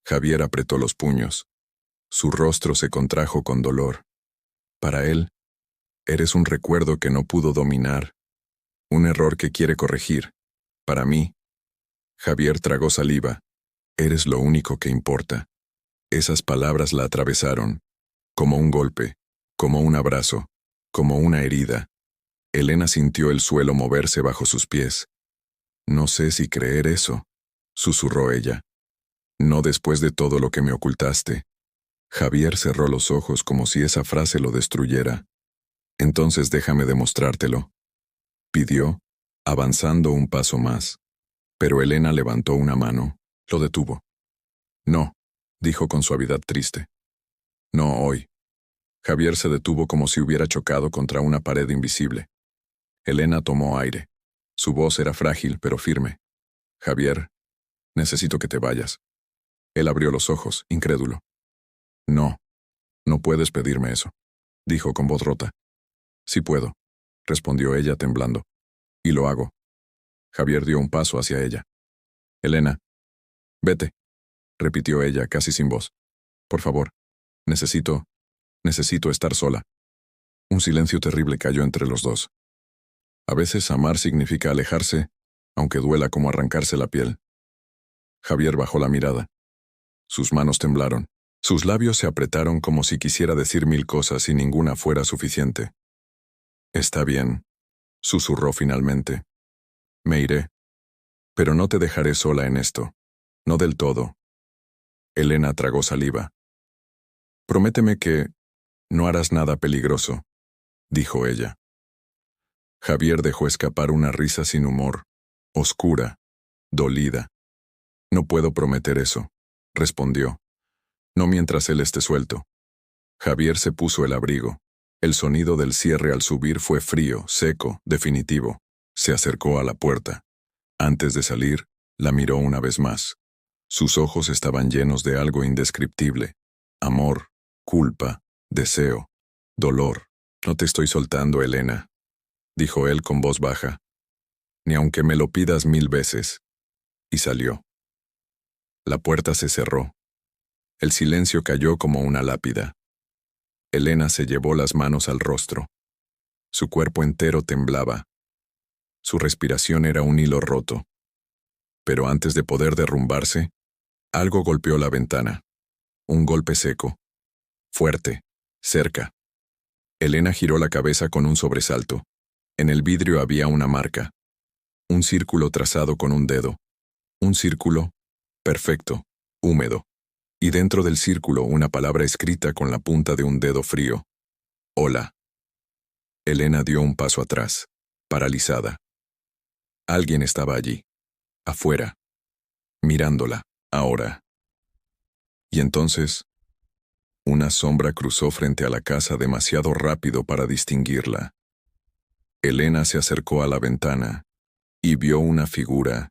Javier apretó los puños. Su rostro se contrajo con dolor. Para él, eres un recuerdo que no pudo dominar, un error que quiere corregir. Para mí, Javier tragó saliva. Eres lo único que importa. Esas palabras la atravesaron, como un golpe, como un abrazo, como una herida. Elena sintió el suelo moverse bajo sus pies. No sé si creer eso, susurró ella. No después de todo lo que me ocultaste. Javier cerró los ojos como si esa frase lo destruyera. Entonces déjame demostrártelo, pidió, avanzando un paso más. Pero Elena levantó una mano, lo detuvo. No, dijo con suavidad triste. No hoy. Javier se detuvo como si hubiera chocado contra una pared invisible. Elena tomó aire. Su voz era frágil pero firme. Javier, necesito que te vayas. Él abrió los ojos, incrédulo. No, no puedes pedirme eso, dijo con voz rota. Sí puedo, respondió ella temblando. Y lo hago. Javier dio un paso hacia ella. Elena, vete, repitió ella casi sin voz. Por favor, necesito estar sola. Un silencio terrible cayó entre los dos. A veces amar significa alejarse, aunque duela como arrancarse la piel. Javier bajó la mirada. Sus manos temblaron. Sus labios se apretaron como si quisiera decir mil cosas y ninguna fuera suficiente. «Está bien», susurró finalmente. «Me iré. Pero no te dejaré sola en esto. No del todo». Elena tragó saliva. «Prométeme que no harás nada peligroso», dijo ella. Javier dejó escapar una risa sin humor, oscura, dolida. «No puedo prometer eso», respondió. «No mientras él esté suelto». Javier se puso el abrigo. El sonido del cierre al subir fue frío, seco, definitivo. Se acercó a la puerta. Antes de salir, la miró una vez más. Sus ojos estaban llenos de algo indescriptible. Amor, culpa, deseo, dolor. «No te estoy soltando, Elena», dijo él con voz baja. «Ni aunque me lo pidas 1000 veces». Y salió. La puerta se cerró. El silencio cayó como una lápida. Elena se llevó las manos al rostro. Su cuerpo entero temblaba. Su respiración era un hilo roto. Pero antes de poder derrumbarse, algo golpeó la ventana. Un golpe seco. Fuerte. Cerca. Elena giró la cabeza con un sobresalto. En el vidrio había una marca. Un círculo trazado con un dedo. Un círculo perfecto, húmedo. Y dentro del círculo una palabra escrita con la punta de un dedo frío. «Hola». Elena dio un paso atrás, paralizada. Alguien estaba allí, afuera, mirándola, ahora. Y entonces, una sombra cruzó frente a la casa demasiado rápido para distinguirla. Elena se acercó a la ventana y vio una figura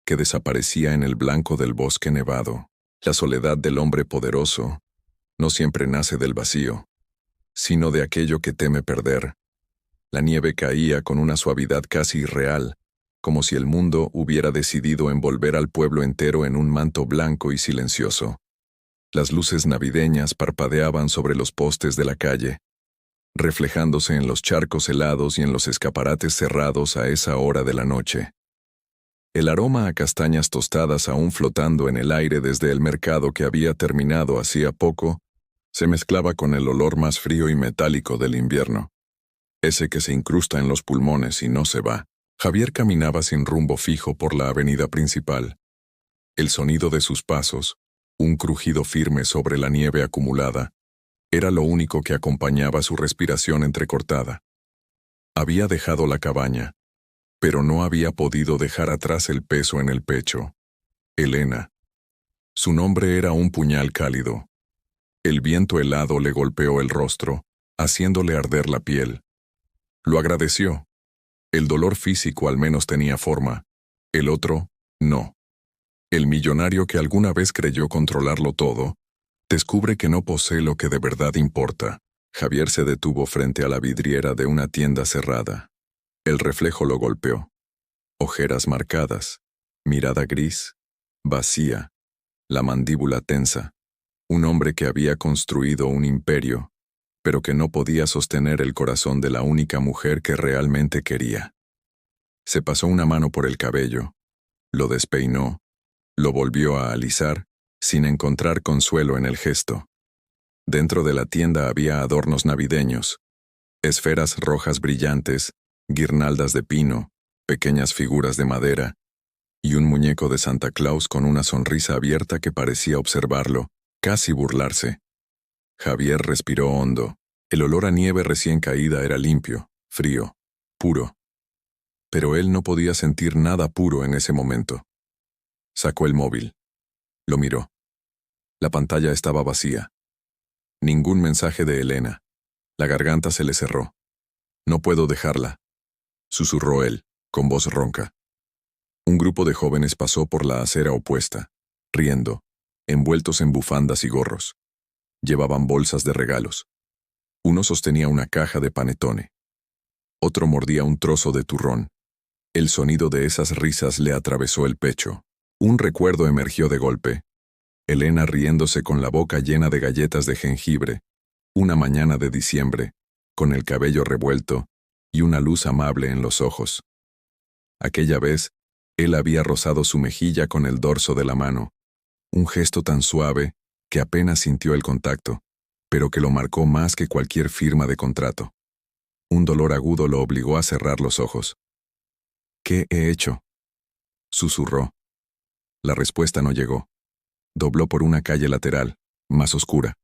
que desaparecía en el blanco del bosque nevado. La soledad del hombre poderoso no siempre nace del vacío, sino de aquello que teme perder. La nieve caía con una suavidad casi irreal, como si el mundo hubiera decidido envolver al pueblo entero en un manto blanco y silencioso. Las luces navideñas parpadeaban sobre los postes de la calle, reflejándose en los charcos helados y en los escaparates cerrados a esa hora de la noche. El aroma a castañas tostadas aún flotando en el aire desde el mercado que había terminado hacía poco, se mezclaba con el olor más frío y metálico del invierno. Ese que se incrusta en los pulmones y no se va. Javier caminaba sin rumbo fijo por la avenida principal. El sonido de sus pasos, un crujido firme sobre la nieve acumulada, era lo único que acompañaba su respiración entrecortada. Había dejado la cabaña, pero no había podido dejar atrás el peso en el pecho. Elena. Su nombre era un puñal cálido. El viento helado le golpeó el rostro, haciéndole arder la piel. Lo agradeció. El dolor físico al menos tenía forma. El otro, no. El millonario que alguna vez creyó controlarlo todo, descubre que no posee lo que de verdad importa. Javier se detuvo frente a la vidriera de una tienda cerrada. El reflejo lo golpeó. Ojeras marcadas, mirada gris, vacía, la mandíbula tensa. Un hombre que había construido un imperio, pero que no podía sostener el corazón de la única mujer que realmente quería. Se pasó una mano por el cabello, lo despeinó, lo volvió a alisar, sin encontrar consuelo en el gesto. Dentro de la tienda había adornos navideños, esferas rojas brillantes, guirnaldas de pino, pequeñas figuras de madera, y un muñeco de Santa Claus con una sonrisa abierta que parecía observarlo, casi burlarse. Javier respiró hondo. El olor a nieve recién caída era limpio, frío, puro. Pero él no podía sentir nada puro en ese momento. Sacó el móvil. Lo miró. La pantalla estaba vacía. Ningún mensaje de Elena. La garganta se le cerró. «No puedo dejarla», susurró él, con voz ronca. Un grupo de jóvenes pasó por la acera opuesta, riendo, envueltos en bufandas y gorros. Llevaban bolsas de regalos. Uno sostenía una caja de panetone. Otro mordía un trozo de turrón. El sonido de esas risas le atravesó el pecho. Un recuerdo emergió de golpe. Elena riéndose con la boca llena de galletas de jengibre, una mañana de diciembre, con el cabello revuelto y una luz amable en los ojos. Aquella vez, él había rozado su mejilla con el dorso de la mano. Un gesto tan suave que apenas sintió el contacto, pero que lo marcó más que cualquier firma de contrato. Un dolor agudo lo obligó a cerrar los ojos. ¿Qué he hecho?, susurró. La respuesta no llegó. Dobló por una calle lateral, más oscura.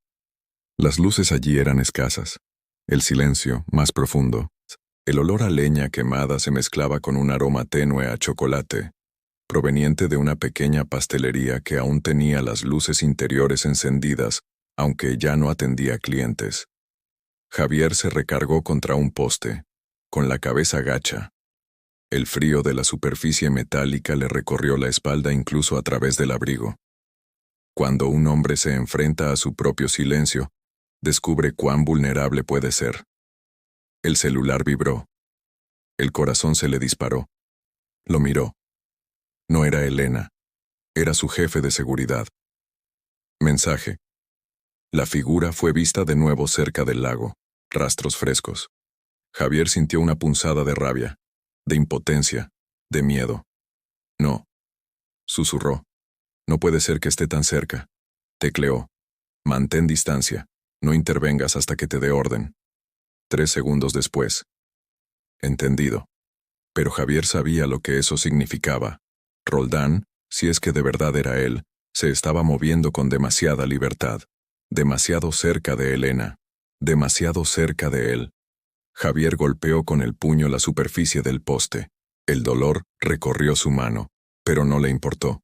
Las luces allí eran escasas. El silencio, más profundo. El olor a leña quemada se mezclaba con un aroma tenue a chocolate, proveniente de una pequeña pastelería que aún tenía las luces interiores encendidas, aunque ya no atendía clientes. Javier se recargó contra un poste, con la cabeza gacha. El frío de la superficie metálica le recorrió la espalda incluso a través del abrigo. Cuando un hombre se enfrenta a su propio silencio, descubre cuán vulnerable puede ser. El celular vibró. El corazón se le disparó. Lo miró. No era Elena. Era su jefe de seguridad. Mensaje. La figura fue vista de nuevo cerca del lago. Rastros frescos. Javier sintió una punzada de rabia, de impotencia, de miedo. No. Susurró. No puede ser que esté tan cerca. Tecleó. Mantén distancia. No intervengas hasta que te dé orden. 3 segundos después. Entendido. Pero Javier sabía lo que eso significaba. Roldán, si es que de verdad era él, se estaba moviendo con demasiada libertad. Demasiado cerca de Elena. Demasiado cerca de él. Javier golpeó con el puño la superficie del poste. El dolor recorrió su mano, pero no le importó.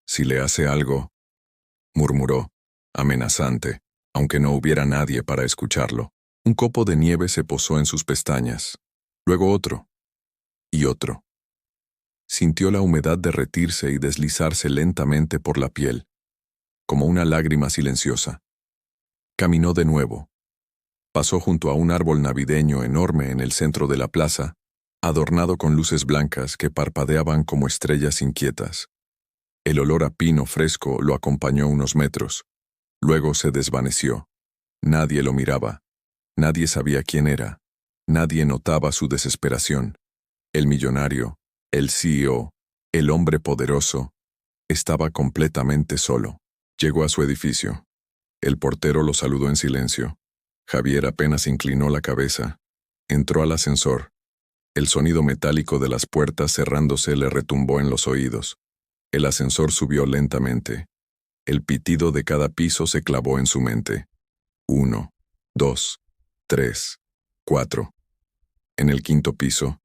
Si le hace algo, murmuró, amenazante, aunque no hubiera nadie para escucharlo. Un copo de nieve se posó en sus pestañas. Luego otro. Y otro. Sintió la humedad derretirse y deslizarse lentamente por la piel, como una lágrima silenciosa. Caminó de nuevo. Pasó junto a un árbol navideño enorme en el centro de la plaza, adornado con luces blancas que parpadeaban como estrellas inquietas. El olor a pino fresco lo acompañó unos metros. Luego se desvaneció. Nadie lo miraba. Nadie sabía quién era. Nadie notaba su desesperación. El millonario, el CEO, el hombre poderoso, estaba completamente solo. Llegó a su edificio. El portero lo saludó en silencio. Javier apenas inclinó la cabeza. Entró al ascensor. El sonido metálico de las puertas cerrándose le retumbó en los oídos. El ascensor subió lentamente. El pitido de cada piso se clavó en su mente. 1, 2, 3, 4. En el 5.º piso,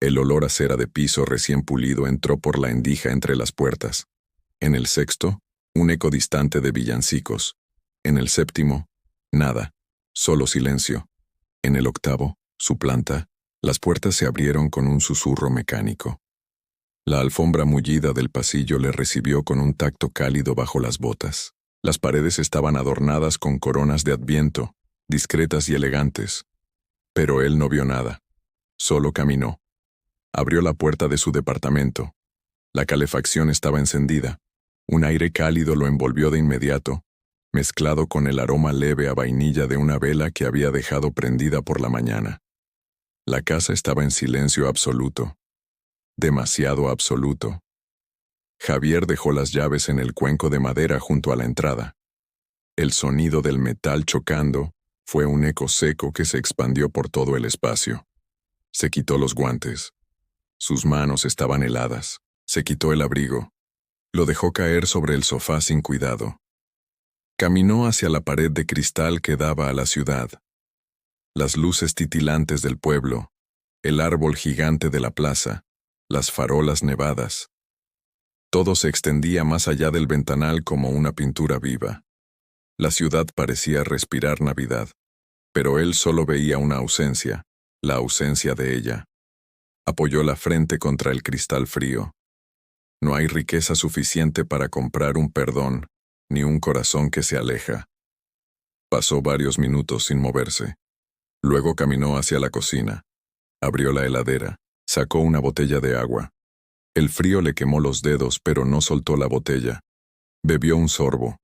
el olor a cera de piso recién pulido entró por la endija entre las puertas. En el 6.º, un eco distante de villancicos. En el 7.º, nada, solo silencio. En el 8.º, su planta, las puertas se abrieron con un susurro mecánico. La alfombra mullida del pasillo le recibió con un tacto cálido bajo las botas. Las paredes estaban adornadas con coronas de Adviento, discretas y elegantes. Pero él no vio nada. Solo caminó. Abrió la puerta de su departamento. La calefacción estaba encendida. Un aire cálido lo envolvió de inmediato, mezclado con el aroma leve a vainilla de una vela que había dejado prendida por la mañana. La casa estaba en silencio absoluto. Demasiado absoluto. Javier dejó las llaves en el cuenco de madera junto a la entrada. El sonido del metal chocando fue un eco seco que se expandió por todo el espacio. Se quitó los guantes. Sus manos estaban heladas. Se quitó el abrigo. Lo dejó caer sobre el sofá sin cuidado. Caminó hacia la pared de cristal que daba a la ciudad. Las luces titilantes del pueblo, el árbol gigante de la plaza, las farolas nevadas. Todo se extendía más allá del ventanal como una pintura viva. La ciudad parecía respirar Navidad, pero él solo veía una ausencia, la ausencia de ella. Apoyó la frente contra el cristal frío. No hay riqueza suficiente para comprar un perdón, ni un corazón que se aleja. Pasó varios minutos sin moverse. Luego caminó hacia la cocina. Abrió la heladera. Sacó una botella de agua. El frío le quemó los dedos, pero no soltó la botella. Bebió un sorbo.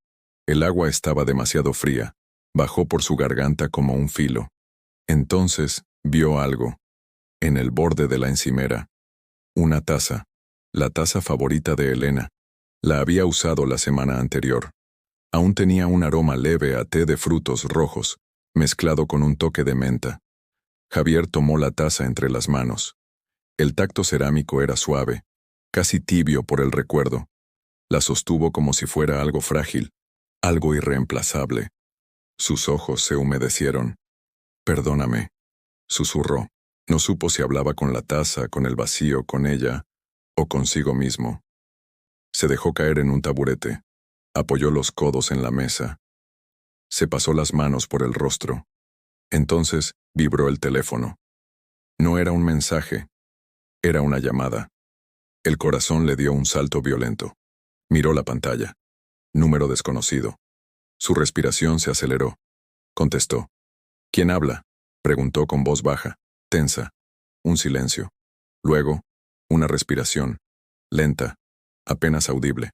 El agua estaba demasiado fría. Bajó por su garganta como un filo. Entonces, vio algo. En el borde de la encimera. Una taza. La taza favorita de Elena. La había usado la semana anterior. Aún tenía un aroma leve a té de frutos rojos, mezclado con un toque de menta. Javier tomó la taza entre las manos. El tacto cerámico era suave, casi tibio por el recuerdo. La sostuvo como si fuera algo frágil, algo irreemplazable. Sus ojos se humedecieron. «Perdóname», susurró. No supo si hablaba con la taza, con el vacío, con ella, o consigo mismo. Se dejó caer en un taburete. Apoyó los codos en la mesa. Se pasó las manos por el rostro. Entonces vibró el teléfono. No era un mensaje, era una llamada. El corazón le dio un salto violento. Miró la pantalla. Número desconocido. Su respiración se aceleró. Contestó. «¿Quién habla?», preguntó con voz baja, tensa. Un silencio. Luego, una respiración, lenta, apenas audible.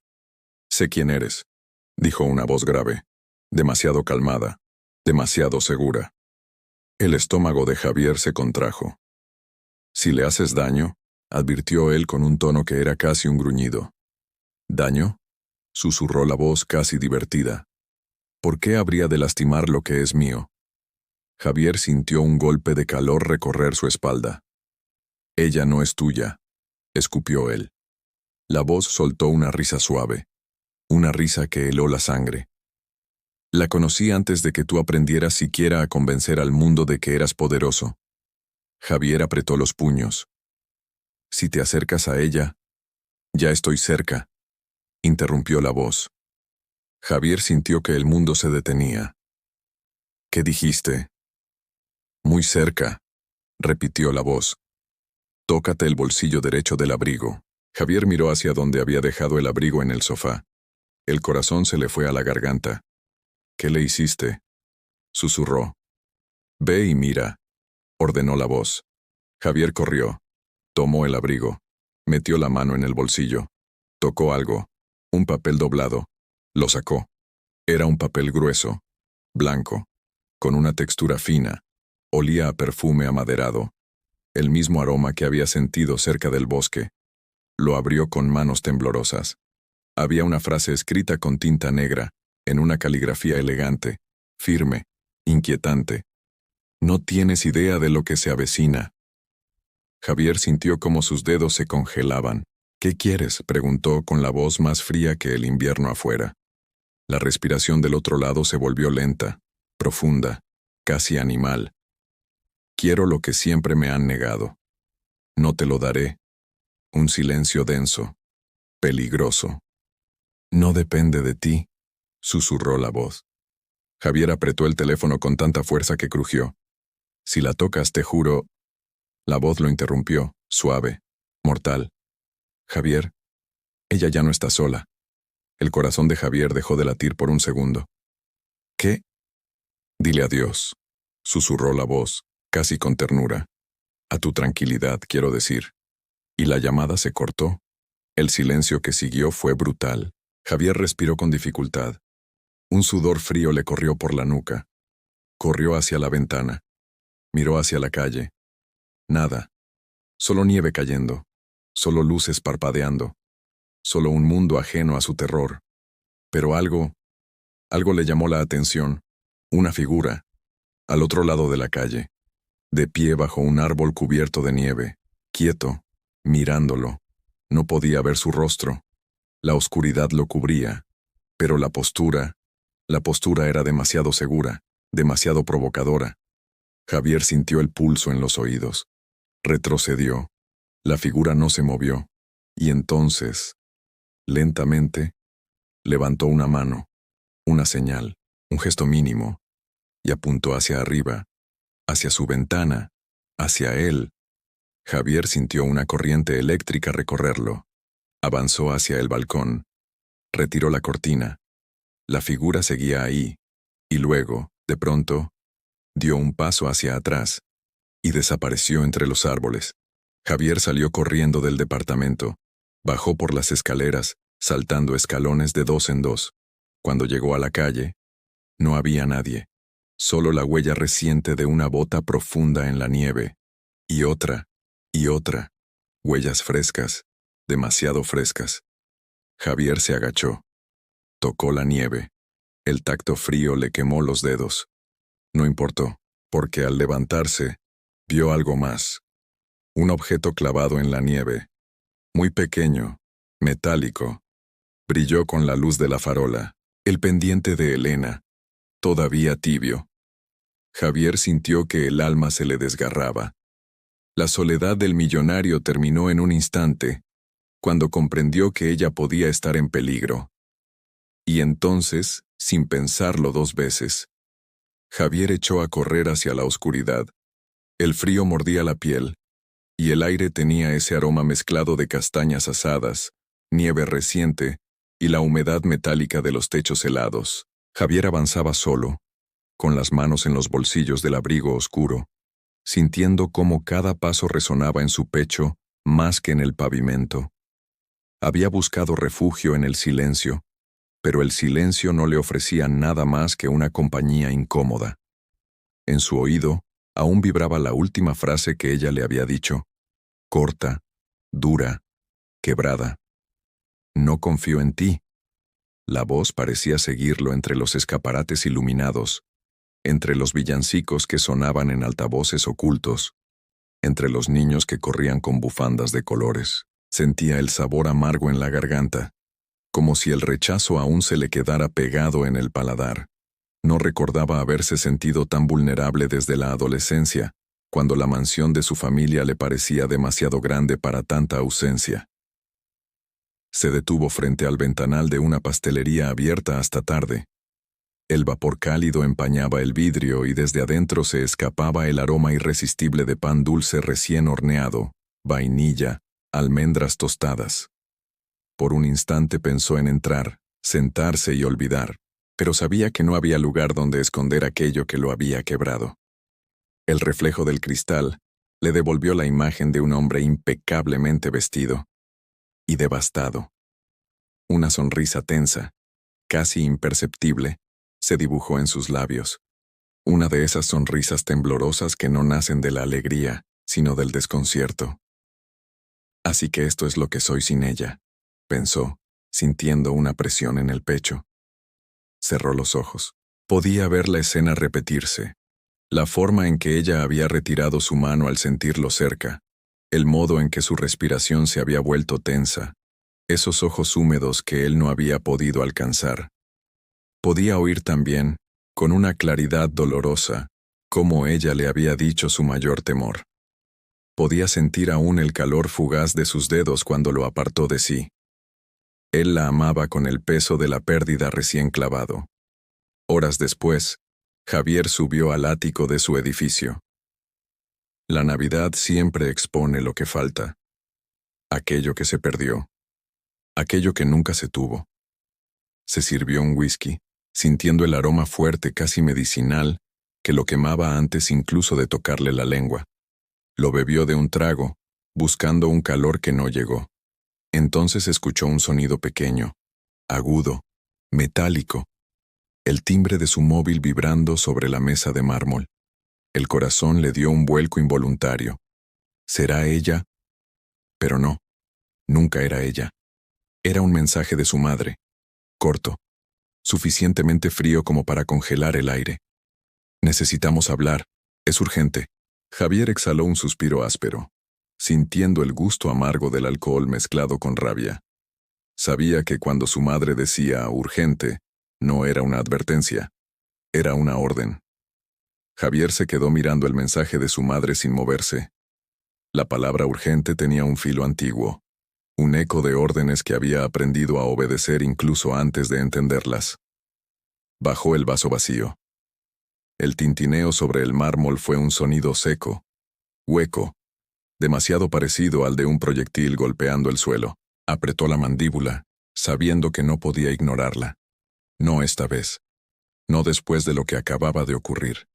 «Sé quién eres», dijo una voz grave, demasiado calmada, demasiado segura. El estómago de Javier se contrajo. «Si le haces daño», advirtió él con un tono que era casi un gruñido. «¿Daño?», susurró la voz casi divertida. «¿Por qué habría de lastimar lo que es mío?». Javier sintió un golpe de calor recorrer su espalda. «Ella no es tuya», escupió él. La voz soltó una risa suave, una risa que heló la sangre. «La conocí antes de que tú aprendieras siquiera a convencer al mundo de que eras poderoso». Javier apretó los puños. «Si te acercas a ella, ya estoy cerca», interrumpió la voz. Javier sintió que el mundo se detenía. «¿Qué dijiste?». «Muy cerca», repitió la voz. «Tócate el bolsillo derecho del abrigo». Javier miró hacia donde había dejado el abrigo en el sofá. El corazón se le fue a la garganta. «¿Qué le hiciste?», susurró. «Ve y mira», ordenó la voz. Javier corrió. Tomó el abrigo. Metió la mano en el bolsillo. Tocó algo. Un papel doblado. Lo sacó. Era un papel grueso, blanco, con una textura fina. Olía a perfume amaderado. El mismo aroma que había sentido cerca del bosque. Lo abrió con manos temblorosas. Había una frase escrita con tinta negra, en una caligrafía elegante, firme, inquietante. «No tienes idea de lo que se avecina». Javier sintió como sus dedos se congelaban. «¿Qué quieres?», preguntó con la voz más fría que el invierno afuera. La respiración del otro lado se volvió lenta, profunda, casi animal. «Quiero lo que siempre me han negado. No te lo daré». Un silencio denso, peligroso. «No depende de ti», susurró la voz. Javier apretó el teléfono con tanta fuerza que crujió. «Si la tocas, te juro». La voz lo interrumpió, suave, mortal. «Javier, ella ya no está sola». El corazón de Javier dejó de latir por un segundo. «¿Qué?». «Dile adiós», susurró la voz, casi con ternura. «A tu tranquilidad, quiero decir». Y la llamada se cortó. El silencio que siguió fue brutal. Javier respiró con dificultad. Un sudor frío le corrió por la nuca. Corrió hacia la ventana. Miró hacia la calle. Nada. Solo nieve cayendo. Solo luces parpadeando. Solo un mundo ajeno a su terror. Pero algo le llamó la atención. Una figura. Al otro lado de la calle. De pie bajo un árbol cubierto de nieve. Quieto. Mirándolo. No podía ver su rostro. La oscuridad lo cubría. Pero la postura era demasiado segura, demasiado provocadora. Javier sintió el pulso en los oídos. Retrocedió. La figura no se movió. Y entonces, lentamente, levantó una mano, una señal, un gesto mínimo, y apuntó hacia arriba, hacia su ventana, hacia él. Javier sintió una corriente eléctrica recorrerlo. Avanzó hacia el balcón. Retiró la cortina. La figura seguía ahí, y luego, de pronto, dio un paso hacia atrás, y desapareció entre los árboles. Javier salió corriendo del departamento. Bajó por las escaleras, saltando escalones de dos en dos. Cuando llegó a la calle, no había nadie. Solo la huella reciente de una bota profunda en la nieve. Y otra. Huellas frescas, demasiado frescas. Javier se agachó. Tocó la nieve. El tacto frío le quemó los dedos. No importó, porque al levantarse, vio algo más. Un objeto clavado en la nieve, muy pequeño, metálico. Brilló con la luz de la farola, el pendiente de Elena, todavía tibio. Javier sintió que el alma se le desgarraba. La soledad del millonario terminó en un instante, cuando comprendió que ella podía estar en peligro. Y entonces, sin pensarlo dos veces, Javier echó a correr hacia la oscuridad. El frío mordía la piel, y el aire tenía ese aroma mezclado de castañas asadas, nieve reciente y la humedad metálica de los techos helados. Javier avanzaba solo, con las manos en los bolsillos del abrigo oscuro, sintiendo cómo cada paso resonaba en su pecho más que en el pavimento. Había buscado refugio en el silencio, pero el silencio no le ofrecía nada más que una compañía incómoda. En su oído aún vibraba la última frase que ella le había dicho, corta, dura, quebrada. No confío en ti. La voz parecía seguirlo entre los escaparates iluminados, entre los villancicos que sonaban en altavoces ocultos, entre los niños que corrían con bufandas de colores. Sentía el sabor amargo en la garganta, como si el rechazo aún se le quedara pegado en el paladar. No recordaba haberse sentido tan vulnerable desde la adolescencia, cuando la mansión de su familia le parecía demasiado grande para tanta ausencia. Se detuvo frente al ventanal de una pastelería abierta hasta tarde. El vapor cálido empañaba el vidrio y desde adentro se escapaba el aroma irresistible de pan dulce recién horneado, vainilla, almendras tostadas. Por un instante pensó en entrar, sentarse y olvidar, pero sabía que no había lugar donde esconder aquello que lo había quebrado. El reflejo del cristal le devolvió la imagen de un hombre impecablemente vestido y devastado. Una sonrisa tensa, casi imperceptible, se dibujó en sus labios. Una de esas sonrisas temblorosas que no nacen de la alegría, sino del desconcierto. Así que esto es lo que soy sin ella, pensó, sintiendo una presión en el pecho. Cerró los ojos. Podía ver la escena repetirse. La forma en que ella había retirado su mano al sentirlo cerca, el modo en que su respiración se había vuelto tensa, esos ojos húmedos que él no había podido alcanzar. Podía oír también, con una claridad dolorosa, cómo ella le había dicho su mayor temor. Podía sentir aún el calor fugaz de sus dedos cuando lo apartó de sí. Él la amaba con el peso de la pérdida recién clavado. Horas después, Javier subió al ático de su edificio. La Navidad siempre expone lo que falta. Aquello que se perdió. Aquello que nunca se tuvo. Se sirvió un whisky, sintiendo el aroma fuerte casi medicinal que lo quemaba antes incluso de tocarle la lengua. Lo bebió de un trago, buscando un calor que no llegó. Entonces escuchó un sonido pequeño, agudo, metálico, el timbre de su móvil vibrando sobre la mesa de mármol. El corazón le dio un vuelco involuntario. ¿Será ella? Pero no, nunca era ella. Era un mensaje de su madre, corto, suficientemente frío como para congelar el aire. Necesitamos hablar, es urgente. Javier exhaló un suspiro áspero, sintiendo el gusto amargo del alcohol mezclado con rabia. Sabía que cuando su madre decía urgente, no era una advertencia, era una orden. Javier se quedó mirando el mensaje de su madre sin moverse. La palabra urgente tenía un filo antiguo, un eco de órdenes que había aprendido a obedecer incluso antes de entenderlas. Bajó el vaso vacío. El tintineo sobre el mármol fue un sonido seco, hueco, demasiado parecido al de un proyectil golpeando el suelo. Apretó la mandíbula, sabiendo que no podía ignorarla. No esta vez. No después de lo que acababa de ocurrir.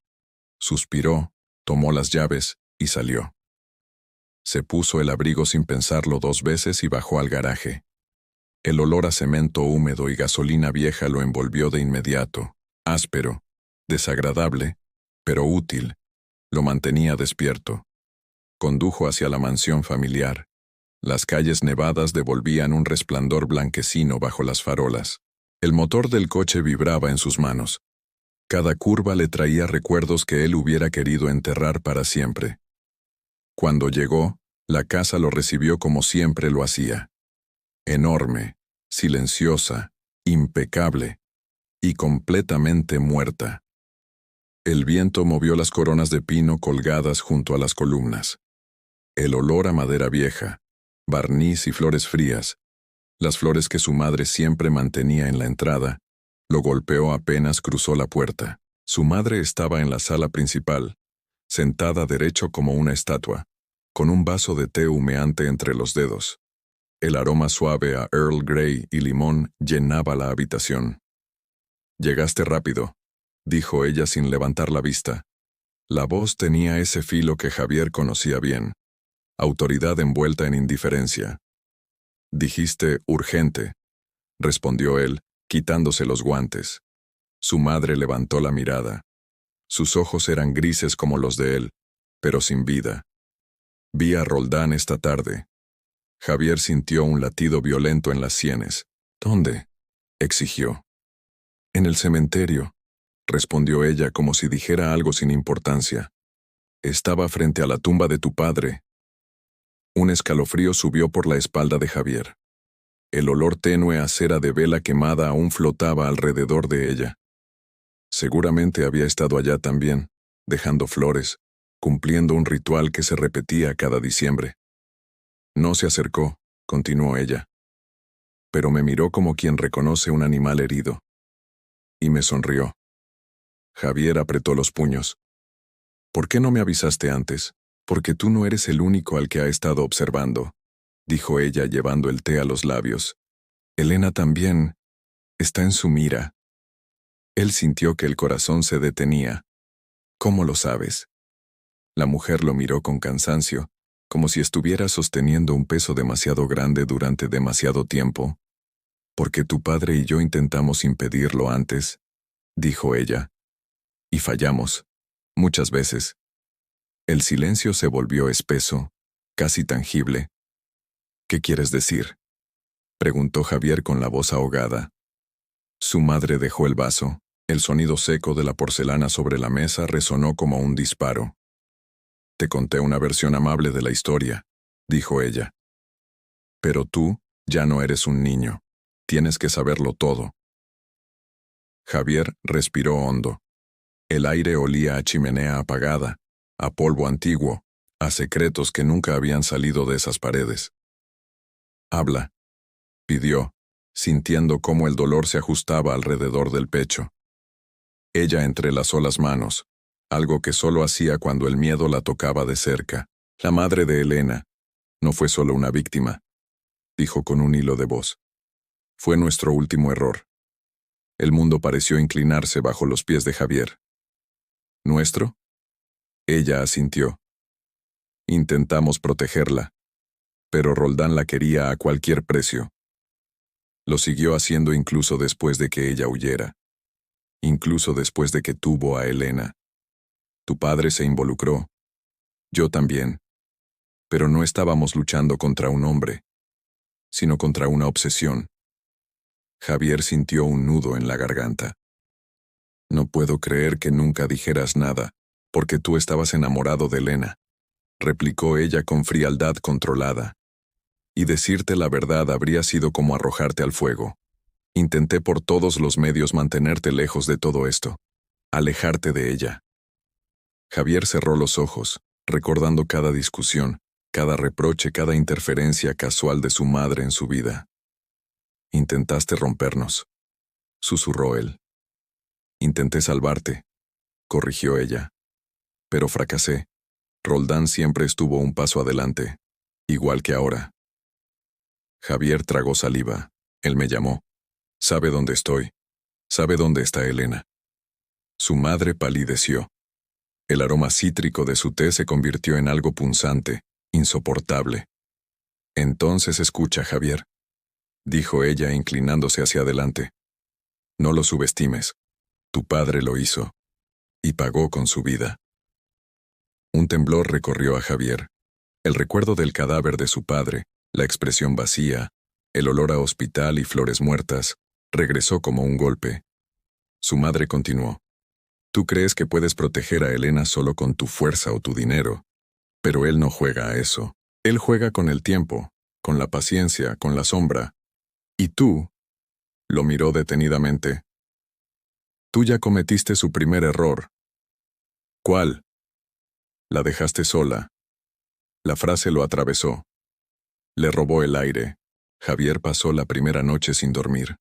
Suspiró, tomó las llaves y salió. Se puso el abrigo sin pensarlo dos veces y bajó al garaje. El olor a cemento húmedo y gasolina vieja lo envolvió de inmediato, áspero, desagradable, pero útil. Lo mantenía despierto. Condujo hacia la mansión familiar. Las calles nevadas devolvían un resplandor blanquecino bajo las farolas. El motor del coche vibraba en sus manos. Cada curva le traía recuerdos que él hubiera querido enterrar para siempre. Cuando llegó, la casa lo recibió como siempre lo hacía. Enorme, silenciosa, impecable y completamente muerta. El viento movió las coronas de pino colgadas junto a las columnas. El olor a madera vieja, barniz y flores frías, las flores que su madre siempre mantenía en la entrada, lo golpeó apenas cruzó la puerta. Su madre estaba en la sala principal, sentada derecho como una estatua, con un vaso de té humeante entre los dedos. El aroma suave a Earl Grey y limón llenaba la habitación. «Llegaste rápido», dijo ella sin levantar la vista. La voz tenía ese filo que Javier conocía bien, autoridad envuelta en indiferencia. «Dijiste urgente», respondió él, quitándose los guantes. Su madre levantó la mirada. Sus ojos eran grises como los de él, pero sin vida. «Vi a Roldán esta tarde». Javier sintió un latido violento en las sienes. «¿Dónde?», exigió. «En el cementerio», respondió ella como si dijera algo sin importancia. «Estaba frente a la tumba de tu padre». Un escalofrío subió por la espalda de Javier. El olor tenue a cera de vela quemada aún flotaba alrededor de ella. Seguramente había estado allá también, dejando flores, cumpliendo un ritual que se repetía cada diciembre. «No se acercó», continuó ella, pero me miró como quien reconoce un animal herido. Y me sonrió. Javier apretó los puños. «¿Por qué no me avisaste antes? Porque tú no eres el único al que ha estado observando», dijo ella llevando el té a los labios. «Elena también está en su mira». Él sintió que el corazón se detenía. «¿Cómo lo sabes?». La mujer lo miró con cansancio, como si estuviera sosteniendo un peso demasiado grande durante demasiado tiempo. «Porque tu padre y yo intentamos impedirlo antes», dijo ella. «Y fallamos, muchas veces». El silencio se volvió espeso, casi tangible. «¿Qué quieres decir?», preguntó Javier con la voz ahogada. Su madre dejó el vaso. El sonido seco de la porcelana sobre la mesa resonó como un disparo. «Te conté una versión amable de la historia», dijo ella. «Pero tú ya no eres un niño. Tienes que saberlo todo». Javier respiró hondo. El aire olía a chimenea apagada, a polvo antiguo, a secretos que nunca habían salido de esas paredes. «Habla», pidió, sintiendo cómo el dolor se ajustaba alrededor del pecho. Ella entrelazó las manos, algo que solo hacía cuando el miedo la tocaba de cerca. «La madre de Elena no fue solo una víctima», dijo con un hilo de voz. «Fue nuestro último error». El mundo pareció inclinarse bajo los pies de Javier. «¿Nuestro?». Ella asintió. «Intentamos protegerla, pero Roldán la quería a cualquier precio. Lo siguió haciendo incluso después de que ella huyera. Incluso después de que tuvo a Elena. Tu padre se involucró. Yo también. Pero no estábamos luchando contra un hombre, sino contra una obsesión». Javier sintió un nudo en la garganta. «No puedo creer que nunca dijeras nada, porque tú estabas enamorado de Elena», replicó ella con frialdad controlada. «Y decirte la verdad habría sido como arrojarte al fuego. Intenté por todos los medios mantenerte lejos de todo esto, alejarte de ella». Javier cerró los ojos, recordando cada discusión, cada reproche, cada interferencia casual de su madre en su vida. «Intentaste rompernos», susurró él. «Intenté salvarte», corrigió ella. «Pero fracasé. Roldán siempre estuvo un paso adelante, igual que ahora». Javier tragó saliva. Él me llamó. «Sabe dónde estoy. Sabe dónde está Elena». Su madre palideció. El aroma cítrico de su té se convirtió en algo punzante, insoportable. «Entonces escucha, Javier», dijo ella inclinándose hacia adelante. «No lo subestimes. Tu padre lo hizo. Y pagó con su vida». Un temblor recorrió a Javier. El recuerdo del cadáver de su padre, La expresión vacía, el olor a hospital y flores muertas, regresó como un golpe. Su madre continuó. Tú crees que puedes proteger a Elena solo con tu fuerza o tu dinero, pero él no juega a eso. Él juega con el tiempo, con la paciencia, con la sombra. Y tú, lo miró detenidamente. Tú ya cometiste su primer error. ¿Cuál? La dejaste sola. La frase lo atravesó. Le robó el aire. Javier pasó la primera noche sin dormir.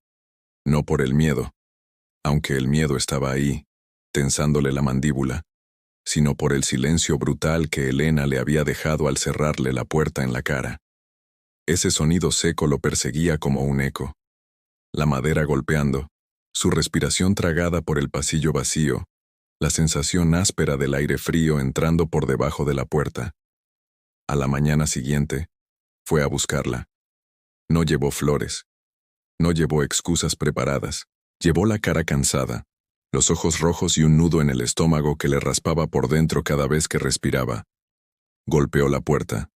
No por el miedo, aunque el miedo estaba ahí, tensándole la mandíbula, sino por el silencio brutal que Elena le había dejado al cerrarle la puerta en la cara. Ese sonido seco lo perseguía como un eco. La madera golpeando, su respiración tragada por el pasillo vacío, la sensación áspera del aire frío entrando por debajo de la puerta. A la mañana siguiente, fue a buscarla. No llevó flores. No llevó excusas preparadas. Llevó la cara cansada, los ojos rojos y un nudo en el estómago que le raspaba por dentro cada vez que respiraba. Golpeó la puerta.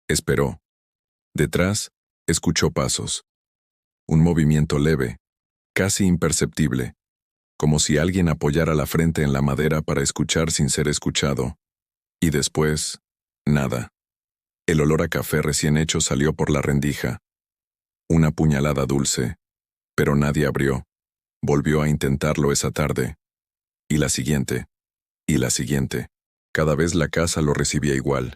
Esperó. Detrás, escuchó pasos. Un movimiento leve, casi imperceptible, como si alguien apoyara la frente en la madera para escuchar sin ser escuchado. Y después, nada. El olor a café recién hecho salió por la rendija. Una puñalada dulce, pero nadie abrió. Volvió a intentarlo esa tarde. Y la siguiente. Y la siguiente. Cada vez la casa lo recibía igual,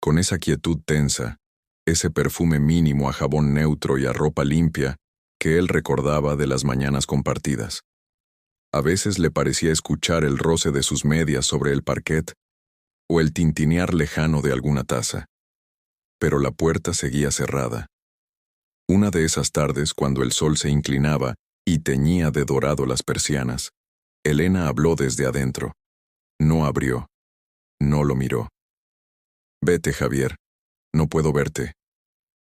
con esa quietud tensa, ese perfume mínimo a jabón neutro y a ropa limpia que él recordaba de las mañanas compartidas. A veces le parecía escuchar el roce de sus medias sobre el parquet o el tintinear lejano de alguna taza. Pero la puerta seguía cerrada. Una de esas tardes, cuando el sol se inclinaba y teñía de dorado las persianas, Elena habló desde adentro. No abrió. No lo miró. Vete, Javier. No puedo verte.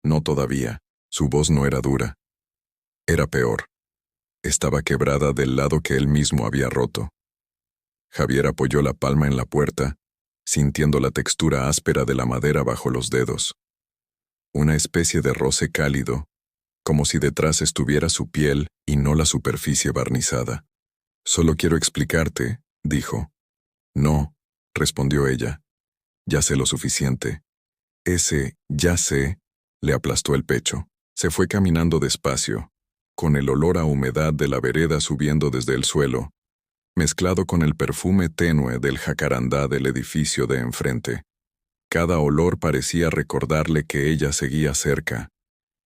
No todavía. Su voz no era dura. Era peor. Estaba quebrada del lado que él mismo había roto. Javier apoyó la palma en la puerta, sintiendo la textura áspera de la madera bajo los dedos. Una especie de roce cálido, como si detrás estuviera su piel y no la superficie barnizada. Solo quiero explicarte, dijo. No, respondió ella. Ya sé lo suficiente. Ese ya sé le aplastó el pecho. Se fue caminando despacio, con el olor a humedad de la vereda subiendo desde el suelo, mezclado con el perfume tenue del jacarandá del edificio de enfrente. Cada olor parecía recordarle que ella seguía cerca,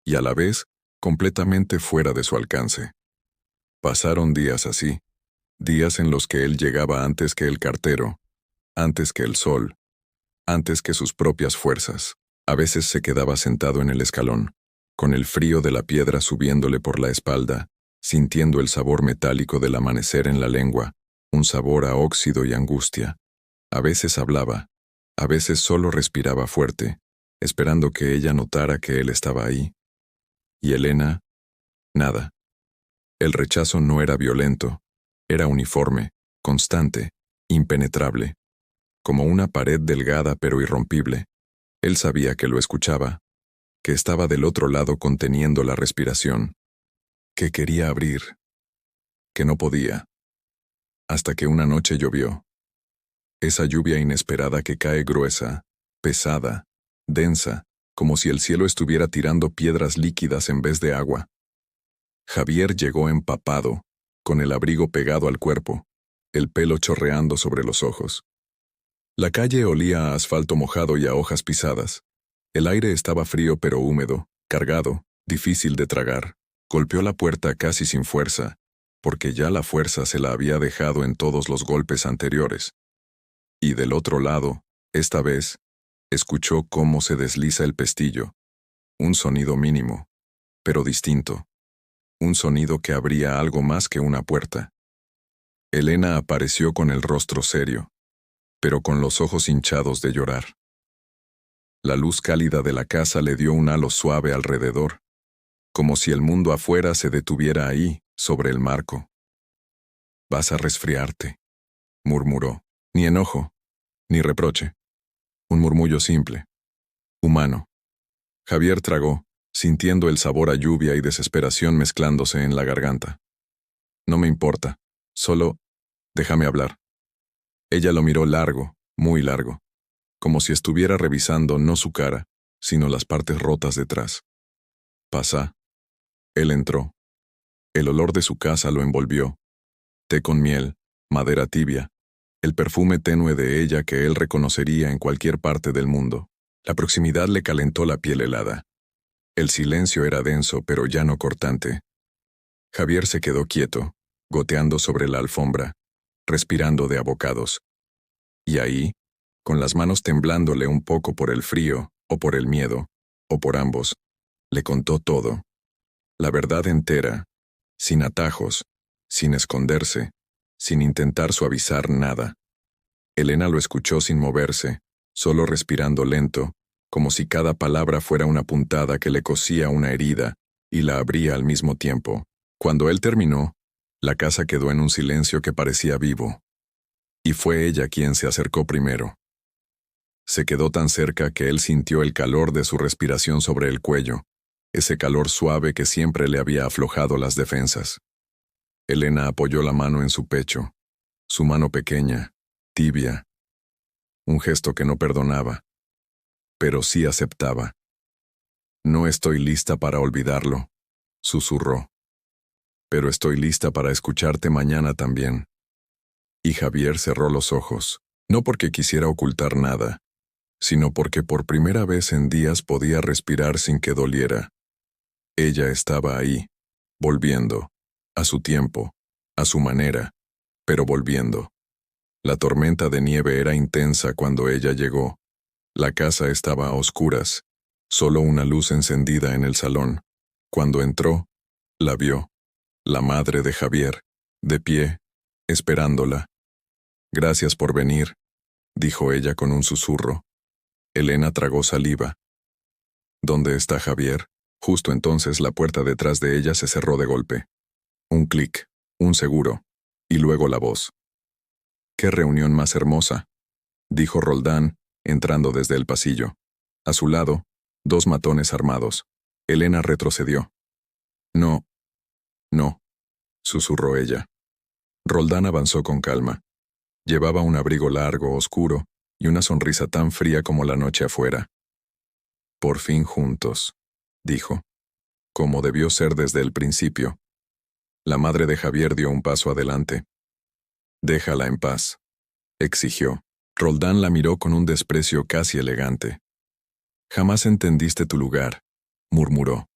y a la vez completamente fuera de su alcance. Pasaron días así, días en los que él llegaba antes que el cartero, antes que el sol, antes que sus propias fuerzas. A veces se quedaba sentado en el escalón, con el frío de la piedra subiéndole por la espalda, sintiendo el sabor metálico del amanecer en la lengua, un sabor a óxido y angustia. A veces hablaba, a veces solo respiraba fuerte, esperando que ella notara que él estaba ahí. Y Elena, nada. El rechazo no era violento, era uniforme, constante, impenetrable, como una pared delgada pero irrompible. Él sabía que lo escuchaba, que estaba del otro lado conteniendo la respiración, que quería abrir, que no podía. Hasta que una noche llovió. Esa lluvia inesperada que cae gruesa, pesada, densa, como si el cielo estuviera tirando piedras líquidas en vez de agua. Javier llegó empapado, con el abrigo pegado al cuerpo, el pelo chorreando sobre los ojos. La calle olía a asfalto mojado y a hojas pisadas. El aire estaba frío pero húmedo, cargado, difícil de tragar. Golpeó la puerta casi sin fuerza, porque ya la fuerza se la había dejado en todos los golpes anteriores. Y del otro lado, esta vez, escuchó cómo se desliza el pestillo. Un sonido mínimo, pero distinto. Un sonido que abría algo más que una puerta. Elena apareció con el rostro serio, pero con los ojos hinchados de llorar. La luz cálida de la casa le dio un halo suave alrededor, como si el mundo afuera se detuviera ahí, sobre el marco. «Vas a resfriarte», murmuró. Ni enojo, ni reproche. Un murmullo simple, humano. Javier tragó, sintiendo el sabor a lluvia y desesperación mezclándose en la garganta. No me importa, solo déjame hablar. Ella lo miró largo, muy largo, como si estuviera revisando no su cara, sino las partes rotas detrás. Pasa. Él entró. El olor de su casa lo envolvió. Té con miel, madera tibia, el perfume tenue de ella que él reconocería en cualquier parte del mundo. La proximidad le calentó la piel helada. El silencio era denso, pero ya no cortante. Javier se quedó quieto, goteando sobre la alfombra, respirando de a bocados. Y ahí, con las manos temblándole un poco por el frío, o por el miedo, o por ambos, le contó todo. La verdad entera, sin atajos, sin esconderse, sin intentar suavizar nada. Elena lo escuchó sin moverse, solo respirando lento, como si cada palabra fuera una puntada que le cosía una herida y la abría al mismo tiempo. Cuando él terminó, la casa quedó en un silencio que parecía vivo. Y fue ella quien se acercó primero. Se quedó tan cerca que él sintió el calor de su respiración sobre el cuello, ese calor suave que siempre le había aflojado las defensas. Elena apoyó la mano en su pecho, su mano pequeña, tibia, un gesto que no perdonaba, pero sí aceptaba. No estoy lista para olvidarlo, susurró. Pero estoy lista para escucharte mañana también. Y Javier cerró los ojos, no porque quisiera ocultar nada, sino porque por primera vez en días podía respirar sin que doliera. Ella estaba ahí, volviendo, a su tiempo, a su manera, pero volviendo. La tormenta de nieve era intensa cuando ella llegó. La casa estaba a oscuras, solo una luz encendida en el salón. Cuando entró, la vio, la madre de Javier, de pie, esperándola. Gracias por venir, dijo ella con un susurro. Elena tragó saliva. ¿Dónde está Javier? Justo entonces la puerta detrás de ella se cerró de golpe. Un clic, un seguro, y luego la voz. «¡Qué reunión más hermosa!», dijo Roldán, entrando desde el pasillo. A su lado, dos matones armados. Elena retrocedió. «No, no», susurró ella. Roldán avanzó con calma. Llevaba un abrigo largo, oscuro, y una sonrisa tan fría como la noche afuera. «Por fin juntos», dijo, como debió ser desde el principio. La madre de Javier dio un paso adelante. «Déjala en paz», exigió. Roldán la miró con un desprecio casi elegante. «Jamás entendiste tu lugar», murmuró.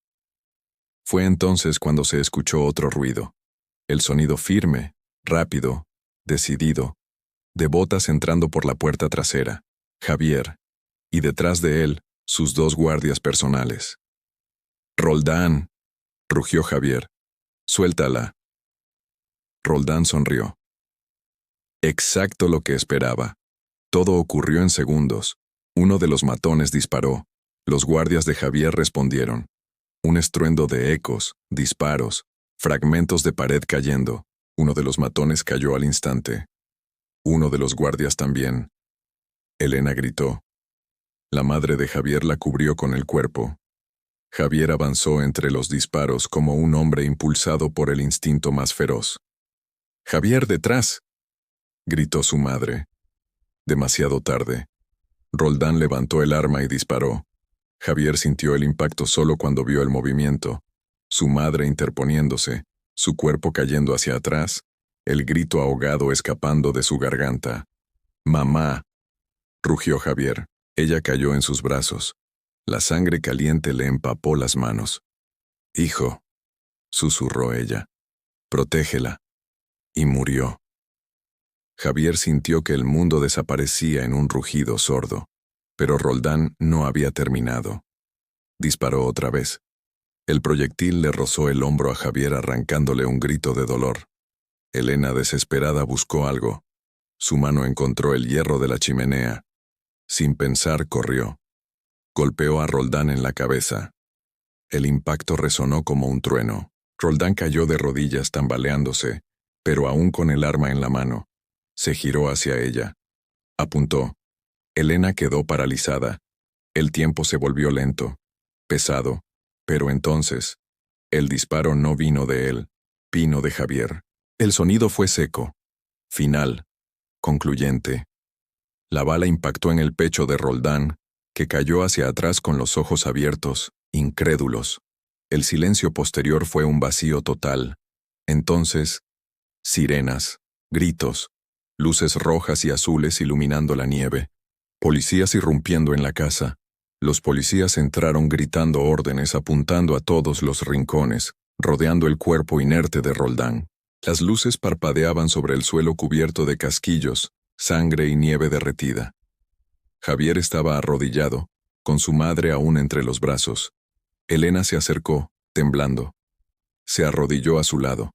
Fue entonces cuando se escuchó otro ruido. El sonido firme, rápido, decidido, de botas entrando por la puerta trasera. Javier, y detrás de él, sus dos guardias personales. «Roldán», rugió Javier. «Suéltala». Roldán sonrió. Exacto lo que esperaba. Todo ocurrió en segundos. Uno de los matones disparó. Los guardias de Javier respondieron. Un estruendo de ecos, disparos, fragmentos de pared cayendo. Uno de los matones cayó al instante. Uno de los guardias también. Elena gritó. La madre de Javier la cubrió con el cuerpo. Javier avanzó entre los disparos como un hombre impulsado por el instinto más feroz. «¡Javier, detrás!», gritó su madre. Demasiado tarde. Roldán levantó el arma y disparó. Javier sintió el impacto solo cuando vio el movimiento. Su madre interponiéndose, su cuerpo cayendo hacia atrás, el grito ahogado escapando de su garganta. «¡Mamá!», rugió Javier. Ella cayó en sus brazos. La sangre caliente le empapó las manos. «Hijo», susurró ella. «Protégela». Y murió. Javier sintió que el mundo desaparecía en un rugido sordo, pero Roldán no había terminado. Disparó otra vez. El proyectil le rozó el hombro a Javier arrancándole un grito de dolor. Elena, desesperada, buscó algo. Su mano encontró el hierro de la chimenea. Sin pensar, corrió. Golpeó a Roldán en la cabeza. El impacto resonó como un trueno. Roldán cayó de rodillas tambaleándose, pero aún con el arma en la mano. Se giró hacia ella. Apuntó. Elena quedó paralizada. El tiempo se volvió lento. pesado, pero entonces, el disparo no vino de él, vino de Javier. El sonido fue seco, final, concluyente. La bala impactó en el pecho de Roldán, que cayó hacia atrás con los ojos abiertos, incrédulos. El silencio posterior fue un vacío total. Entonces, sirenas, gritos, luces rojas y azules iluminando la nieve, policías irrumpiendo en la casa. Los policías entraron gritando órdenes, apuntando a todos los rincones, rodeando el cuerpo inerte de Roldán. Las luces parpadeaban sobre el suelo cubierto de casquillos, sangre y nieve derretida. Javier estaba arrodillado, con su madre aún entre los brazos. Elena se acercó, temblando. Se arrodilló a su lado.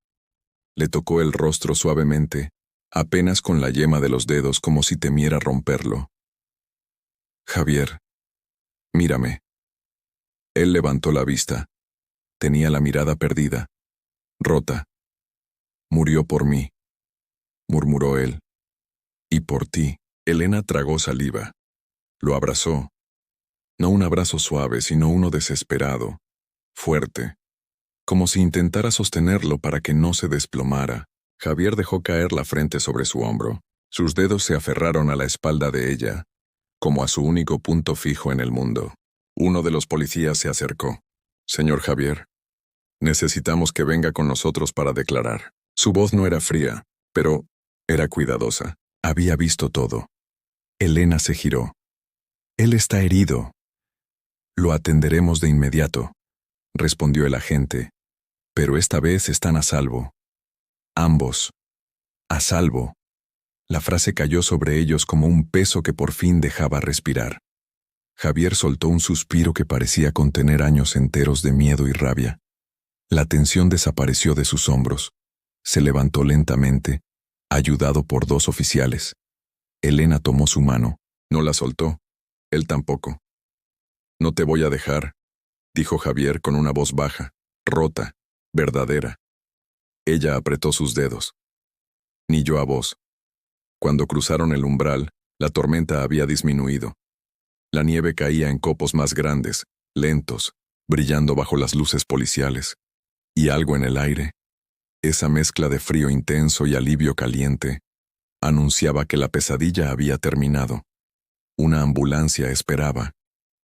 Le tocó el rostro suavemente, apenas con la yema de los dedos como si temiera romperlo. Javier, mírame. Él levantó la vista. Tenía la mirada perdida, rota. Murió por mí, murmuró él. Y por ti. Elena tragó saliva. Lo abrazó. No un abrazo suave, sino uno desesperado, fuerte, como si intentara sostenerlo para que no se desplomara. Javier dejó caer la frente sobre su hombro. Sus dedos se aferraron a la espalda de ella, como a su único punto fijo en el mundo. Uno de los policías se acercó. Señor Javier, necesitamos que venga con nosotros para declarar. Su voz no era fría, pero era cuidadosa. Había visto todo. Elena se giró. Él está herido. Lo atenderemos de inmediato, respondió el agente, pero esta vez están a salvo. Ambos. A salvo. La frase cayó sobre ellos como un peso que por fin dejaba respirar. Javier soltó un suspiro que parecía contener años enteros de miedo y rabia. La tensión desapareció de sus hombros. Se levantó lentamente, ayudado por dos oficiales. Elena tomó su mano. No la soltó. Él tampoco. No te voy a dejar, dijo Javier con una voz baja, rota, verdadera. Ella apretó sus dedos. Ni yo a vos. Cuando cruzaron el umbral, la tormenta había disminuido. La nieve caía en copos más grandes, lentos, brillando bajo las luces policiales. Y algo en el aire, esa mezcla de frío intenso y alivio caliente, anunciaba que la pesadilla había terminado. Una ambulancia esperaba.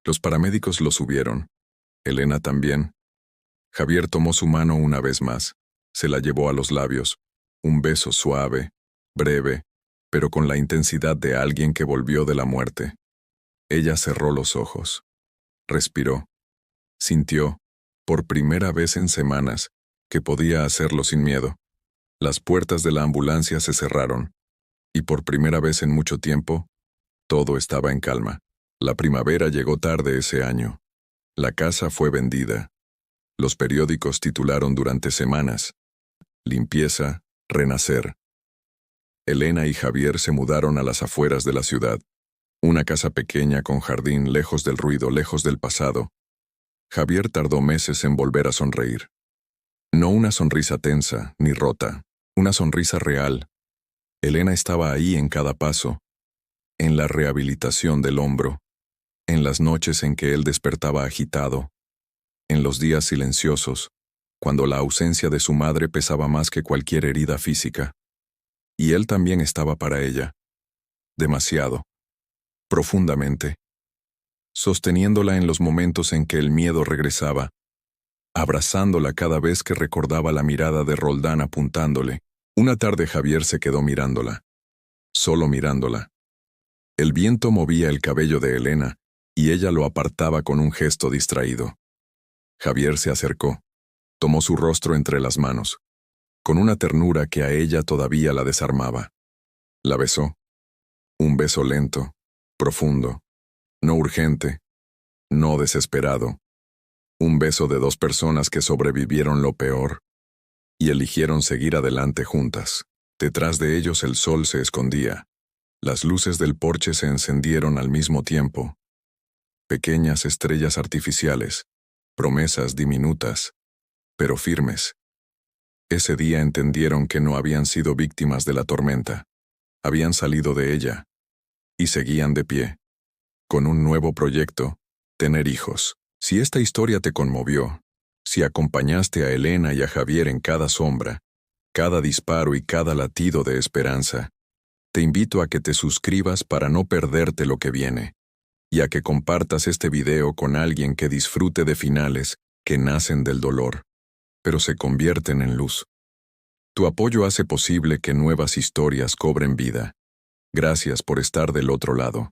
Los paramédicos lo subieron. Elena también. Javier tomó su mano una vez más. Se la llevó a los labios. Un beso suave, breve, pero con la intensidad de alguien que volvió de la muerte. Ella cerró los ojos. Respiró. Sintió, por primera vez en semanas, que podía hacerlo sin miedo. Las puertas de la ambulancia se cerraron. Y por primera vez en mucho tiempo, todo estaba en calma. La primavera llegó tarde ese año. La casa fue vendida. Los periódicos titularon durante semanas: Limpieza, renacer. Elena y Javier se mudaron a las afueras de la ciudad. Una casa pequeña con jardín, lejos del ruido, lejos del pasado. Javier tardó meses en volver a sonreír. No una sonrisa tensa, ni rota, una sonrisa real. Elena estaba ahí en cada paso, en la rehabilitación del hombro, en las noches en que él despertaba agitado, en los días silenciosos, cuando la ausencia de su madre pesaba más que cualquier herida física. Y él también estaba para ella. Demasiado. Profundamente. Sosteniéndola en los momentos en que el miedo regresaba, abrazándola cada vez que recordaba la mirada de Roldán apuntándole. Una tarde Javier se quedó mirándola. Solo mirándola. El viento movía el cabello de Elena, y ella lo apartaba con un gesto distraído. Javier se acercó. Tomó su rostro entre las manos, con una ternura que a ella todavía la desarmaba. La besó. Un beso lento, profundo, no urgente, no desesperado. Un beso de dos personas que sobrevivieron lo peor y eligieron seguir adelante juntas. Detrás de ellos el sol se escondía. Las luces del porche se encendieron al mismo tiempo. Pequeñas estrellas artificiales, promesas diminutas, pero firmes. Ese día entendieron que no habían sido víctimas de la tormenta. Habían salido de ella. Y seguían de pie. Con un nuevo proyecto: tener hijos. Si esta historia te conmovió, si acompañaste a Elena y a Javier en cada sombra, cada disparo y cada latido de esperanza, te invito a que te suscribas para no perderte lo que viene, y a que compartas este video con alguien que disfrute de finales que nacen del dolor, pero se convierten en luz. Tu apoyo hace posible que nuevas historias cobren vida. Gracias por estar del otro lado.